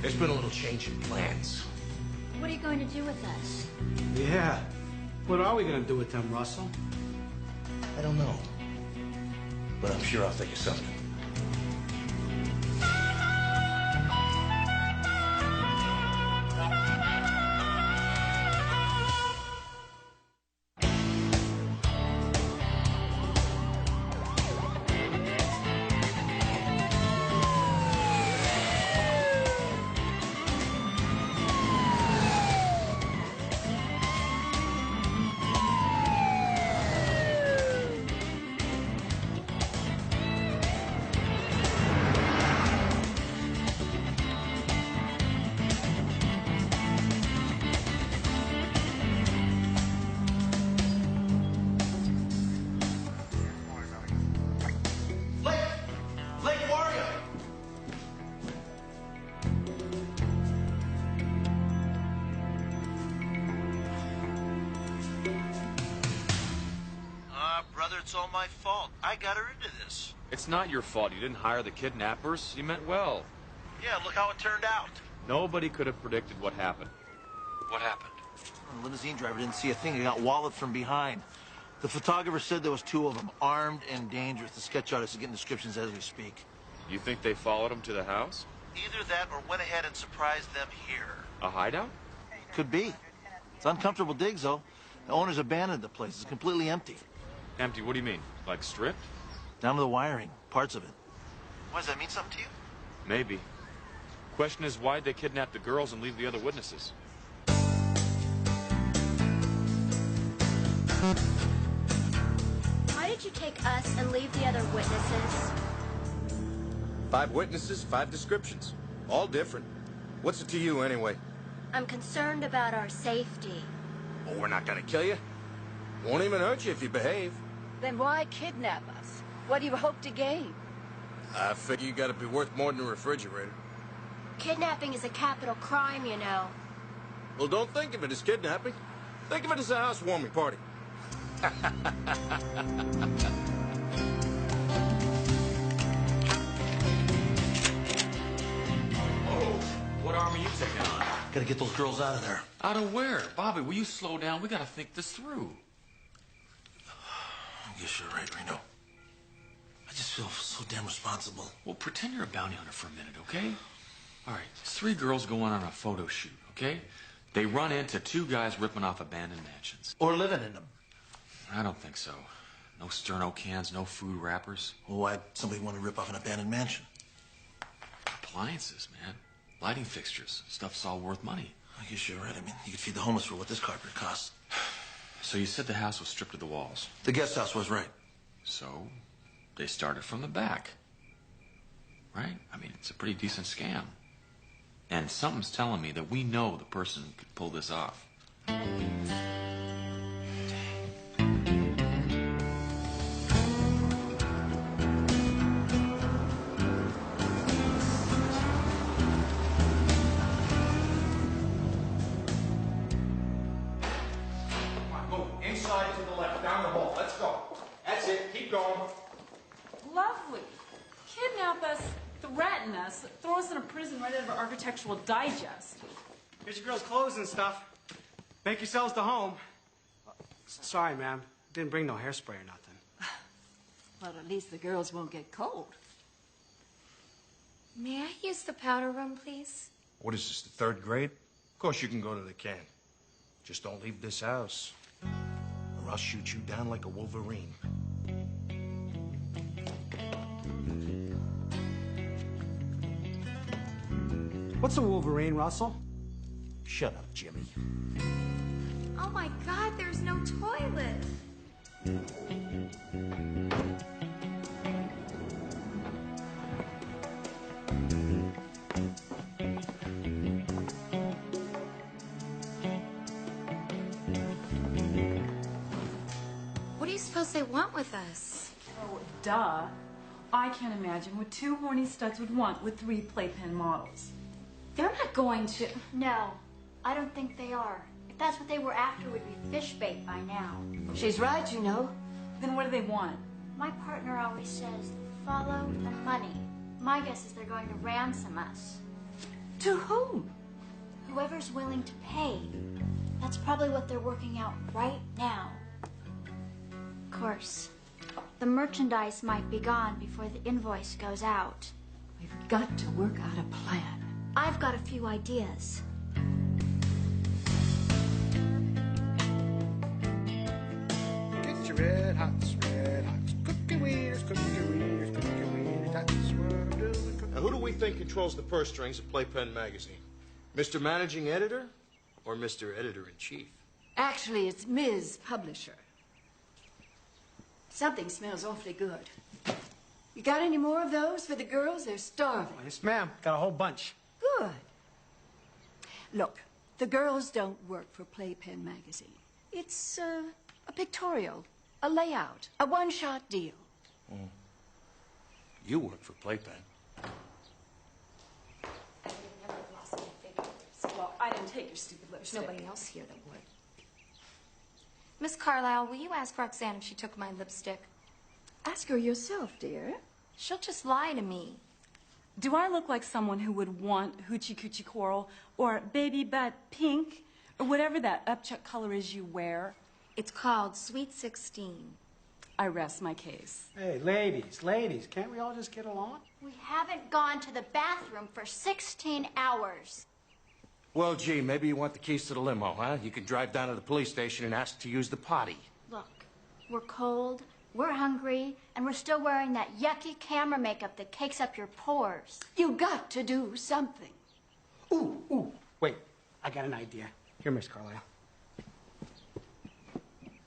There's been a little change in plans. What are you going to do with us? Yeah. What are we gonna do with them, Russell? I don't know. But I'm sure I'll think of something. It's all my fault. I got her into this. It's not your fault. You didn't hire the kidnappers. You meant well. Yeah, look how it turned out. Nobody could have predicted what happened. What happened? The limousine driver didn't see a thing. He got walloped from behind. The photographer said there was two of them, armed and dangerous. The sketch artist is getting descriptions as we speak. You think they followed him to the house? Either that or went ahead and surprised them here. A hideout? Could be. It's uncomfortable digs, though. The owners abandoned the place. It's completely empty. Empty? What do you mean? Like stripped? Down to the wiring, parts of it. Why, does that mean something to you? Maybe. Question is, why'd they kidnap the girls and leave the other witnesses? Why did you take us and leave the other witnesses? 5 witnesses, 5 descriptions. All different. What's it to you, anyway? I'm concerned about our safety. Well, we're not gonna kill you. Won't even hurt you if you behave. Then why kidnap us? What do you hope to gain? I figure you gotta be worth more than a refrigerator. Kidnapping is a capital crime, you know. Well, don't think of it as kidnapping. Think of it as a housewarming party. Oh, what arm are you taking on? Gotta get those girls out of there. Out of where? Bobby, will you slow down? We gotta think this through. I guess you're right, Reno. I just feel so damn responsible. Well, pretend you're a bounty hunter for a minute, okay? All right, there's 3 girls going on a photo shoot, okay? They run into 2 guys ripping off abandoned mansions. Or living in them. I don't think so. No sterno cans, no food wrappers. Well, why'd somebody want to rip off an abandoned mansion? Appliances, man. Lighting fixtures. Stuff's all worth money. I guess you're right. I mean, you could feed the homeless for what this carpet costs. So you said the house was stripped to the walls. The guest house was, right. So they started from the back. Right? I mean, it's a pretty decent scam. And something's telling me that we know the person who could pull this off. Inside to the left, down the hall. Let's go. That's it. Keep going. Lovely. Kidnap us, threaten us, throw us in a prison right out of our Architectural Digest. Here's your girls' clothes and stuff. Make yourselves to home. Sorry, ma'am. Didn't bring no hairspray or nothing. Well, at least the girls won't get cold. May I use the powder room, please? What is this, the 3rd grade? Of course you can go to the can. Just don't leave this house, or I'll shoot you down like a Wolverine. What's a Wolverine, Russell? Shut up, Jimmy. Oh my God, there's no toilet. What do you suppose they want with us? Oh, duh. I can't imagine what 2 horny studs would want with 3 playpen models. They're not going to. No, I don't think they are. If that's what they were after, we'd be fish bait by now. She's right, you know. Then what do they want? My partner always says, follow the money. My guess is they're going to ransom us. To whom? Whoever's willing to pay. That's probably what they're working out right now. Of course, the merchandise might be gone before the invoice goes out. We've got to work out a plan. I've got a few ideas. Get your red hots, cookie wieners, that's what I'm doing. Now, who do we think controls the purse strings of Playpen magazine? Mr. Managing Editor or Mr. Editor-in-Chief? Actually, it's Ms. Publisher. Something smells awfully good. You got any more of those for the girls? They're starving. Yes, ma'am. Got a whole bunch. Good. Look, the girls don't work for Playpen magazine. It's a pictorial, a layout, a one-shot deal. You work for Playpen. Well, I didn't take your stupid lipstick. Nobody else here that would. Miss Carlisle, will you ask Roxanne if she took my lipstick? Ask her yourself, dear. She'll just lie to me. Do I look like someone who would want hoochie coochie coral or baby butt pink or whatever that upchuck color is you wear? It's called Sweet 16. I rest my case. Hey, ladies, can't we all just get along? We haven't gone to the bathroom for 16 hours. Well, gee, maybe you want the keys to the limo, huh? You could drive down to the police station and ask to use the potty. Look, we're cold, we're hungry, and we're still wearing that yucky camera makeup that cakes up your pores. You got to do something. Ooh, wait, I got an idea. Here, Miss Carlisle.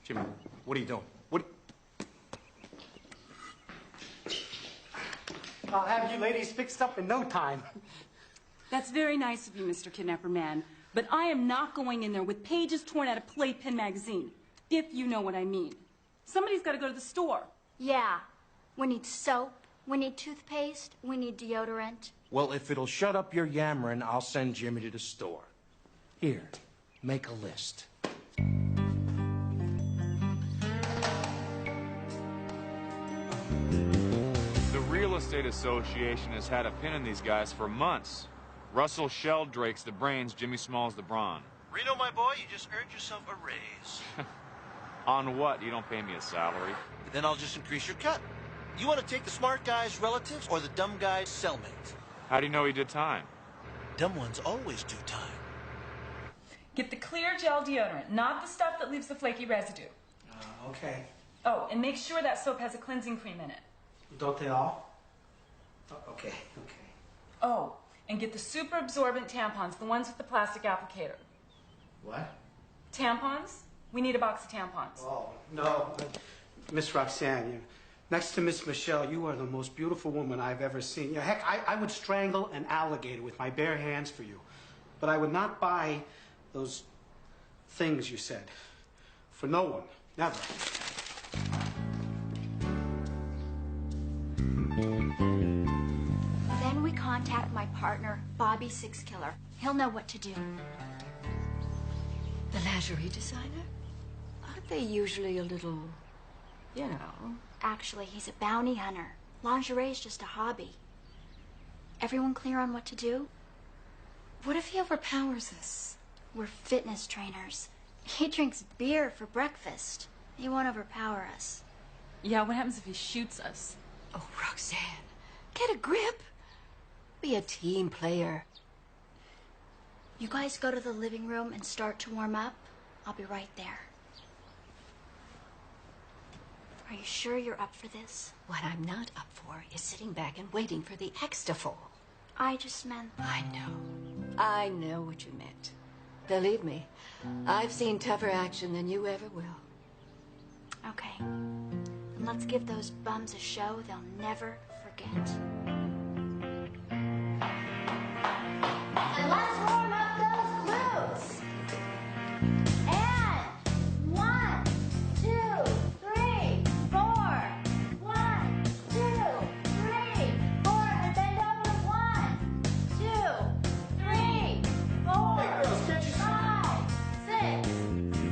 Jimmy, what are you doing? I'll have you ladies fixed up in no time. That's very nice of you, Mr. Kidnapper Man. But I am not going in there with pages torn out of Playpen magazine, if you know what I mean. Somebody's got to go to the store. Yeah. We need soap. We need toothpaste. We need deodorant. Well, if it'll shut up your yammering, I'll send Jimmy to the store. Here, make a list. The Real Estate Association has had a pin in these guys for months. Russell Sheldrake's the brains, Jimmy Small's the brawn. Reno, my boy, you just earned yourself a raise. On what? You don't pay me a salary. Then I'll just increase your cut. You want to take the smart guy's relatives or the dumb guy's cellmate? How do you know he did time? Dumb ones always do time. Get the clear gel deodorant, not the stuff that leaves the flaky residue. Okay. Oh, and make sure that soap has a cleansing cream in it. Don't they all? Okay. Oh, and get the super absorbent tampons, the ones with the plastic applicator. What? Tampons? We need a box of tampons. Oh, no. Miss Roxanne, next to Miss Michelle, you are the most beautiful woman I've ever seen. Heck, I would strangle an alligator with my bare hands for you. But I would not buy those things you said. For no one. Never. Then we contact my partner, Bobby Sixkiller. He'll know what to do. The lingerie designer? Aren't they usually a little, you know? Actually, he's a bounty hunter. Lingerie's just a hobby. Everyone clear on what to do? What if he overpowers us? We're fitness trainers. He drinks beer for breakfast. He won't overpower us. Yeah, what happens if he shoots us? Oh, Roxanne, get a grip. Be a team player. You guys go to the living room and start to warm up. I'll be right there. Are you sure you're up for this? What I'm not up for is sitting back and waiting for the axe to fall. I just meant... I know what you meant. Believe me, I've seen tougher action than you ever will. Okay. And let's give those bums a show they'll never forget. And let's warm up those glutes. And 1, 2, 3, 4. 1, 2, 3, 4. And bend over. 1, 2, 3, 4. Hey, girls, can't you 5, 6,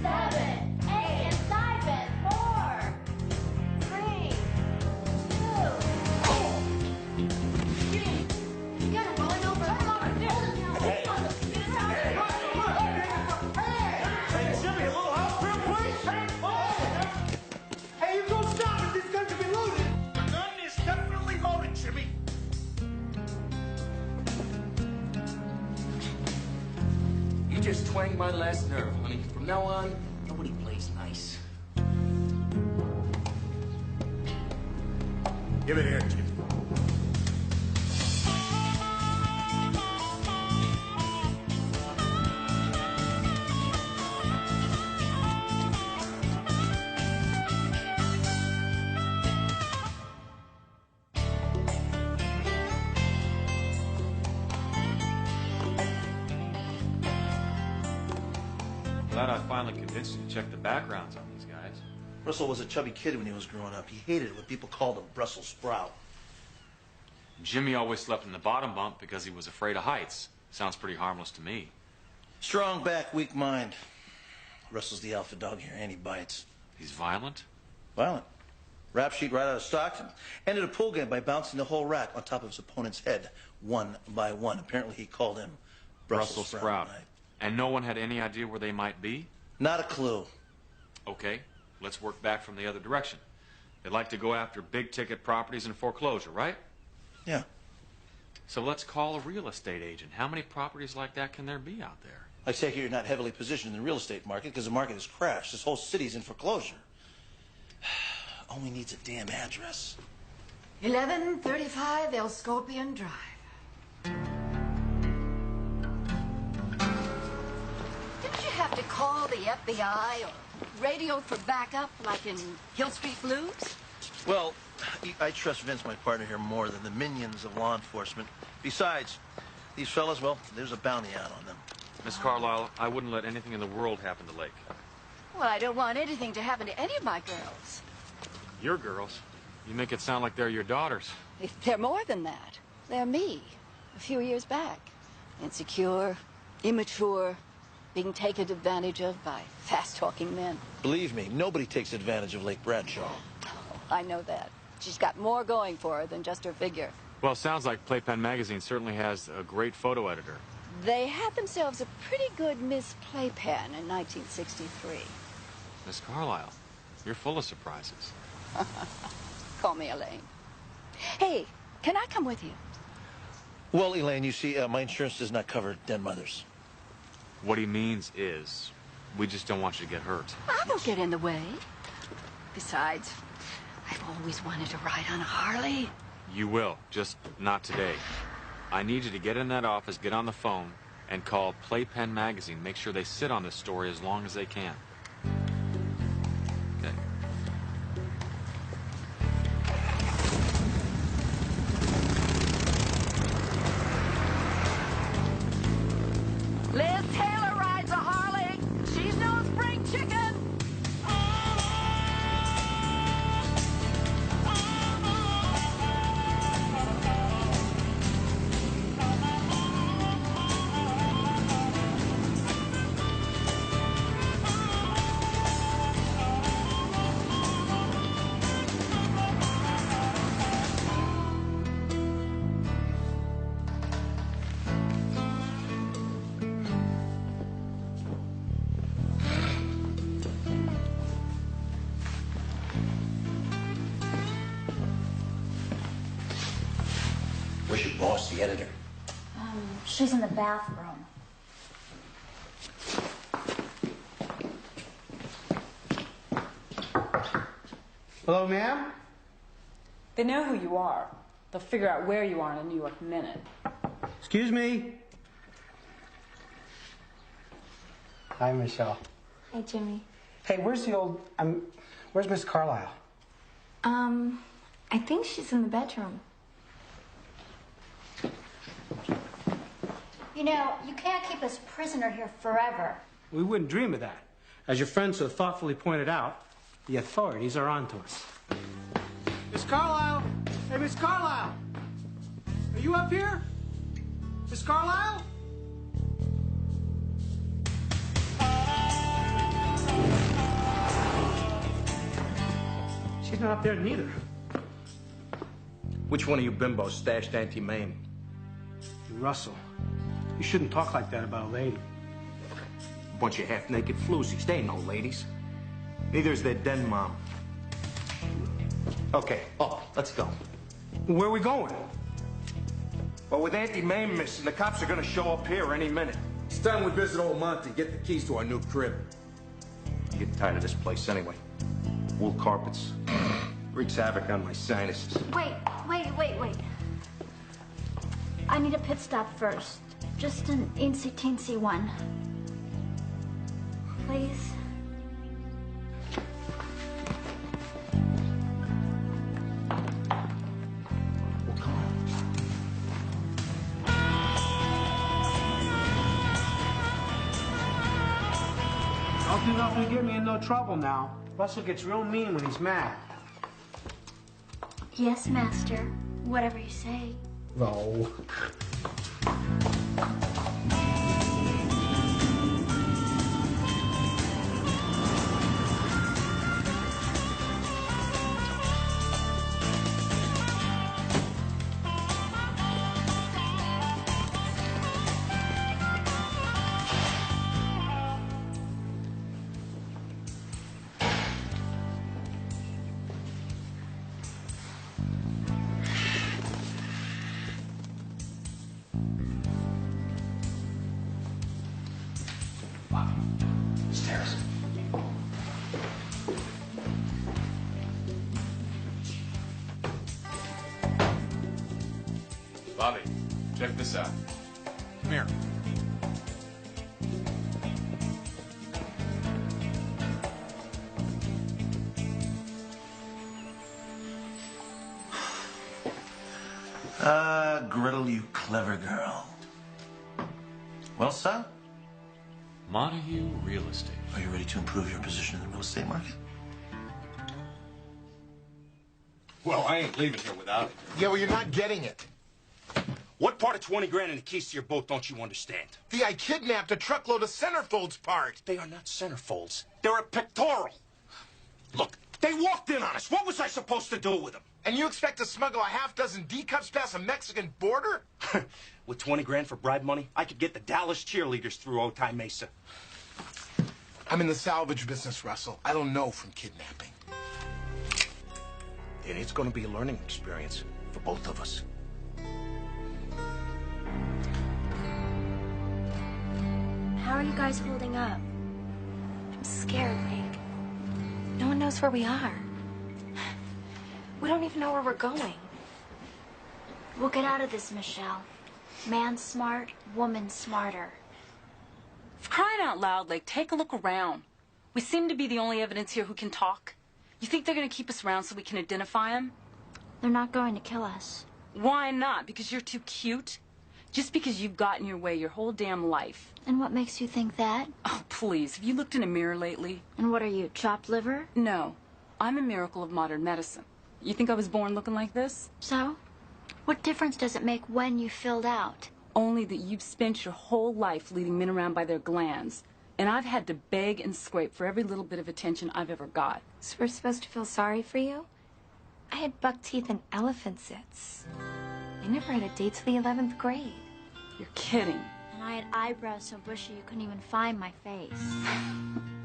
7, 8. And side bend. 4, 3, 2. You gotta roll it over. Come on. Hey, Jimmy, a little help here, please? Hey, you don't stop it. These guns have been loaded. The gun is definitely loaded, Jimmy. You just twanged my last nerve, honey. From now on, nobody plays nice. Give it here, Jimmy. Glad I finally convinced you to check the backgrounds on these guys. Russell was a chubby kid when he was growing up. He hated it when people called him Brussels sprout. Jimmy always slept in the bottom bunk because he was afraid of heights. Sounds pretty harmless to me. Strong back, weak mind. Russell's the alpha dog here, and he bites. He's violent? Violent. Rap sheet right out of Stockton. Ended a pool game by bouncing the whole rack on top of his opponent's head, one by one. Apparently he called him Brussels sprout. And no one had any idea where they might be? Not a clue. Okay, let's work back from the other direction. They'd like to go after big-ticket properties and foreclosure, right? Yeah. So let's call a real estate agent. How many properties like that can there be out there? I take it you're not heavily positioned in the real estate market because the market has crashed. This whole city's in foreclosure. Only needs a damn address. 1135 El Scorpion Drive. Didn't you have to call the FBI or radio for backup like in Hill Street Blues? Well, I trust Vince, my partner here, more than the minions of law enforcement. Besides, these fellas, well, there's a bounty out on them. Miss Carlisle, I wouldn't let anything in the world happen to Lake. Well, I don't want anything to happen to any of my girls. Your girls? You make it sound like they're your daughters. They're more than that. They're me, a few years back. Insecure, immature, being taken advantage of by fast-talking men. Believe me, nobody takes advantage of Lake Bradshaw. I know that. She's got more going for her than just her figure. Well, it sounds like Playpen Magazine certainly has a great photo editor. They had themselves a pretty good Miss Playpen in 1963. Miss Carlisle, you're full of surprises. Call me Elaine. Hey, can I come with you? Well, Elaine, you see, my insurance does not cover den mothers. What he means is, we just don't want you to get hurt. I won't get in the way. Besides, I've always wanted to ride on a Harley. You will, just not today. I need you to get in that office, get on the phone, and call Playpen Magazine. Make sure they sit on this story as long as they can. Okay. Liz Taylor rides a Harley. She's no spring chicken. Where's your boss, the editor? She's in the bathroom. Hello, ma'am? They know who you are. They'll figure out where you are in a New York minute. Excuse me. Hi, Michelle. Hey, Jimmy. Hey, where's the old... where's Miss Carlisle? I think she's in the bedroom. You know, you can't keep us prisoner here forever. We wouldn't dream of that. As your friend so thoughtfully pointed out, the authorities are on to us. Miss Carlisle! Hey, Miss Carlisle! Are you up here? Miss Carlisle? She's not up there neither. Which one of you bimbos stashed Auntie Mame? Russell, you shouldn't talk like that about a lady. Bunch of half-naked floozies. They ain't no ladies. Neither is their den mom. Okay, let's go. Where are we going? Well, with Auntie Mame missing, the cops are gonna show up here any minute. It's time we visit old Monty, get the keys to our new crib. I'm getting tired of this place anyway. Wool carpets. Wreaks havoc on my sinuses. Wait. I need a pit stop first. Just an eensy-teensy one. Please? Don't do nothing to get me in no trouble now. Russell gets real mean when he's mad. Yes, master. Whatever you say. No. Stairs. Bobby, check this out. Come here. Gretel, you clever girl. Well, son? Montague Real Estate. Are you ready to improve your position in the real estate market? Well, I ain't leaving here without it. Yeah, well, you're not getting it. What part of 20 grand and the keys to your boat don't you understand? I kidnapped a truckload of centerfolds part. They are not centerfolds. They're a pictorial. Look, they walked in on us. What was I supposed to do with them? And you expect to smuggle a half-dozen D-cups past a Mexican border? With 20 grand for bribe money, I could get the Dallas cheerleaders through Otay Mesa. I'm in the salvage business, Russell. I don't know from kidnapping. And it's going to be a learning experience for both of us. How are you guys holding up? I'm scared, Meg. No one knows where we are. We don't even know where we're going. We'll get out of this, Michelle. Man's smart, woman's smarter. For crying out loud, like, take a look around. We seem to be the only evidence here who can talk. You think they're going to keep us around so we can identify them? They're not going to kill us. Why not? Because you're too cute? Just because you've gotten your way your whole damn life. And what makes you think that? Oh, please. Have you looked in a mirror lately? And what are you, chopped liver? No. I'm a miracle of modern medicine. You think I was born looking like this? So? What difference does it make when you filled out? Only that you've spent your whole life leading men around by their glands. And I've had to beg and scrape for every little bit of attention I've ever got. So we're supposed to feel sorry for you? I had buck teeth and elephant zits. I never had a date till the 11th grade. You're kidding. And I had eyebrows so bushy you couldn't even find my face.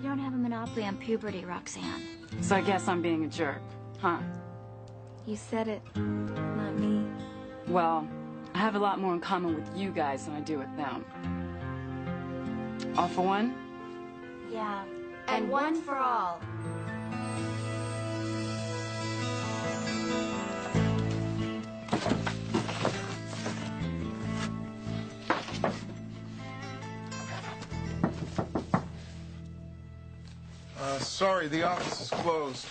You don't have a monopoly on puberty, Roxanne. So I guess I'm being a jerk, huh? You said it, not me. Well, I have a lot more in common with you guys than I do with them. All for one? Yeah. And one for all. Sorry, the office is closed.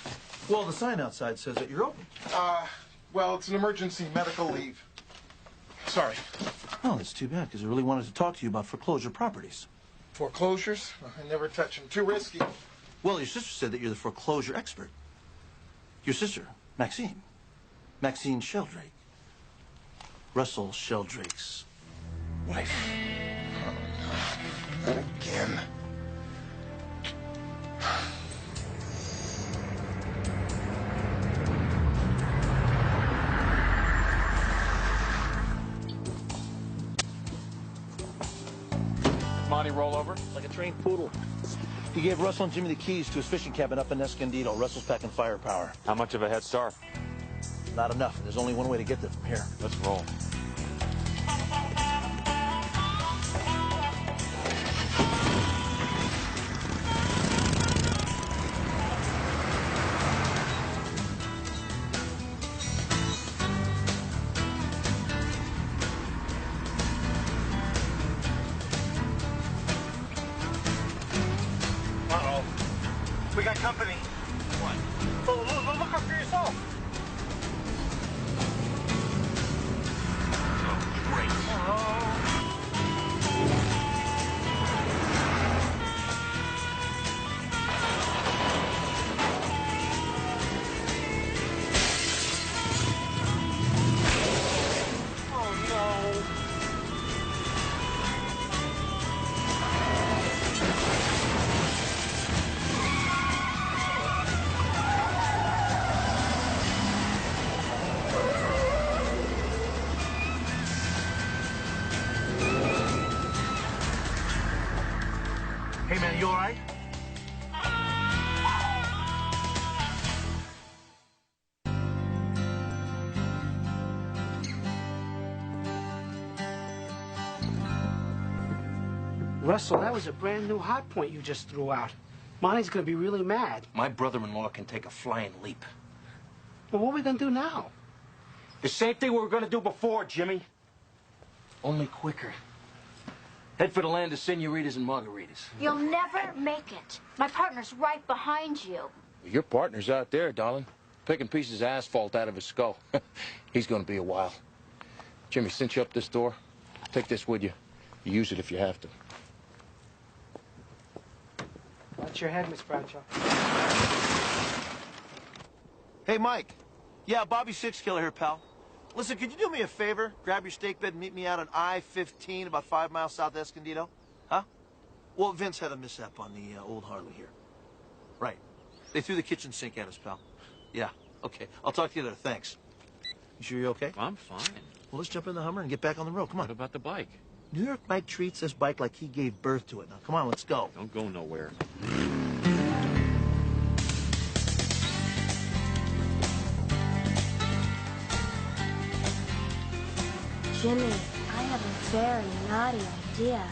Well, the sign outside says that you're open. Well, it's an emergency medical leave. Sorry. Oh, that's too bad, because I really wanted to talk to you about foreclosure properties. Foreclosures? I never touch them. Too risky. Well, your sister said that you're the foreclosure expert. Your sister, Maxine. Maxine Sheldrake. Russell Sheldrake's wife. Oh, no. Not again. Monty roll over? Like a trained poodle. He gave Russell and Jimmy the keys to his fishing cabin up in Escondido. Russell's packing firepower. How much of a head start? Not enough. There's only one way to get there from here. Let's roll. We got company. What? Well, look up for yourself. Oh, great. Hey, man, you all right? Russell, that was a brand new hot point you just threw out. Monty's gonna be really mad. My brother-in-law can take a flying leap. Well, what are we gonna do now? The same thing we were going to do before, Jimmy. Only quicker. Head for the land of senoritas and margaritas. You'll never make it. My partner's right behind you. Your partner's out there, darling, picking pieces of asphalt out of his skull. He's going to be a while. Jimmy, cinch up this door. Take this with you. You use it if you have to. Watch your head, Miss Bradshaw. Hey, Mike. Yeah, Bobby Six Killer here, pal. Listen, could you do me a favor? Grab your steak bed and meet me out on I-15, about 5 miles south of Escondido. Huh? Well, Vince had a mishap on the old Harley here. Right. They threw the kitchen sink at us, pal. Yeah, okay. I'll talk to you later. Thanks. You sure you're okay? I'm fine. Well, let's jump in the Hummer and get back on the road. Come on. What about the bike? New York Mike treats this bike like he gave birth to it. Now, come on, let's go. Don't go nowhere. Jimmy, I have a very naughty idea.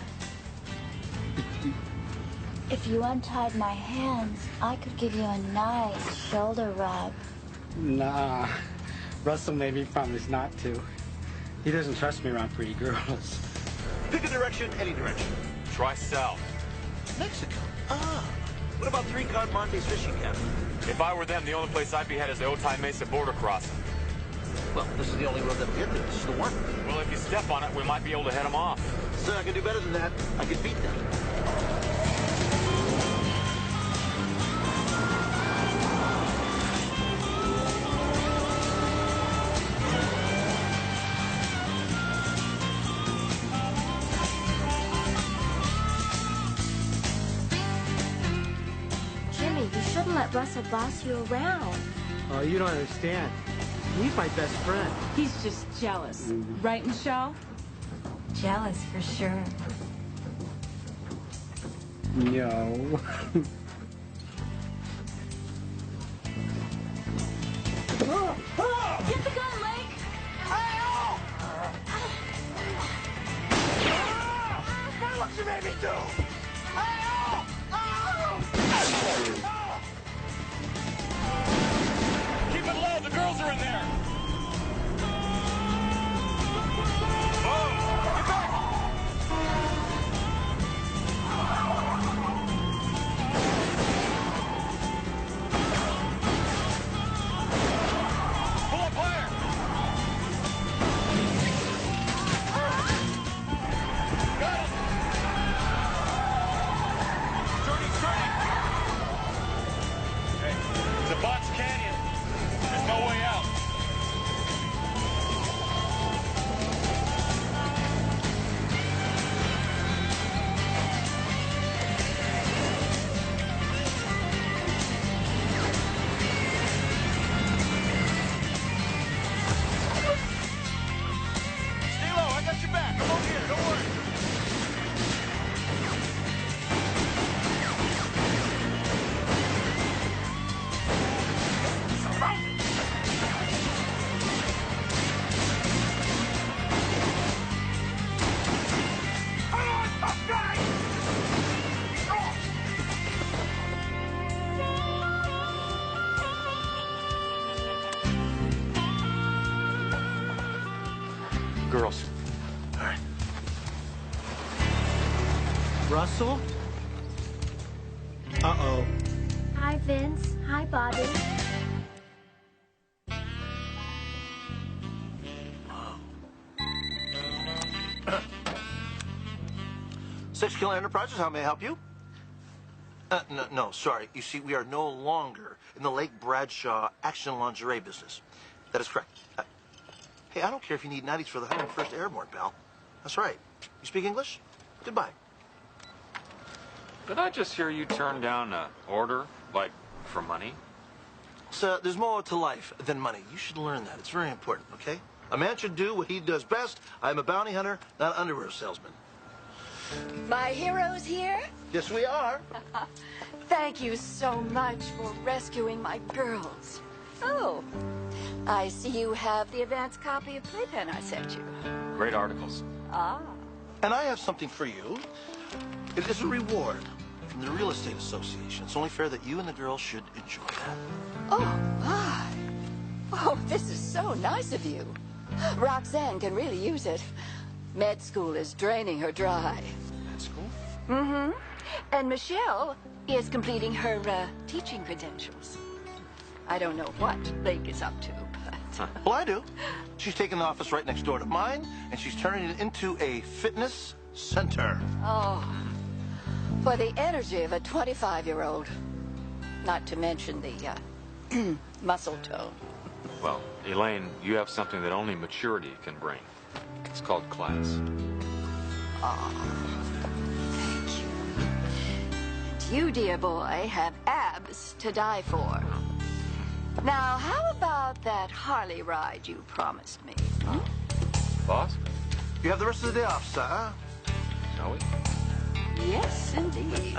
If you untied my hands, I could give you a nice shoulder rub. Nah. Russell made me promise not to. He doesn't trust me around pretty girls. Pick a direction, any direction. Try south. Mexico. Ah. What about 3 Cod Monte's fishing cabin? If I were them, the only place I'd be headed is the Otay Mesa border crossing. Well, this is the only road that'll get there. This is the one. Well, if you step on it, we might be able to head them off. So I can do better than that. I can beat them. Jimmy, you shouldn't let Russell boss you around. Oh, you don't understand. He's my best friend. He's just jealous. Right, Michelle? Jealous for sure. No. Get the gun, Lake! That's what you made me do! Keep it low, the girls are in there! Oh, get back! Pull up higher! Got it! Turning! Hey, it's a box canyon. There's no way out. Stay low, I got your back. I'm over here, don't worry. Girls. All right. Russell? Uh-oh. Hi, Vince. Hi, Bobby. Six Killer Enterprises, how may I help you? No, sorry. You see, we are no longer in the Lake Bradshaw action lingerie business. That is correct. Hey, I don't care if you need 90s for the 101st Airborne, pal. That's right. You speak English? Goodbye. Did I just hear you turn down an order, like, for money? So, there's more to life than money. You should learn that. It's very important, okay? A man should do what he does best. I'm a bounty hunter, not an underwear salesman. My heroes here? Yes, we are. Thank you so much for rescuing my girls. Oh, I see you have the advance copy of Playpen I sent you. Great articles. Ah. And I have something for you. It is a reward from the Real Estate Association. It's only fair that you and the girls should enjoy that. Oh, my. Oh, this is so nice of you. Roxanne can really use it. Med school is draining her dry. Med school? Mm-hmm. And Michelle is completing her teaching credentials. I don't know what Lake is up to, but Well, I do. She's taking the office right next door to mine, and she's turning it into a fitness center. Oh, for the energy of a 25-year-old. Not to mention the muscle tone. Well, Elaine, you have something that only maturity can bring. It's called class. Oh, thank you. And you, dear boy, have abs to die for. Now, how about that Harley ride you promised me? Boss? You have the rest of the day off, sir. Shall we? Yes, indeed.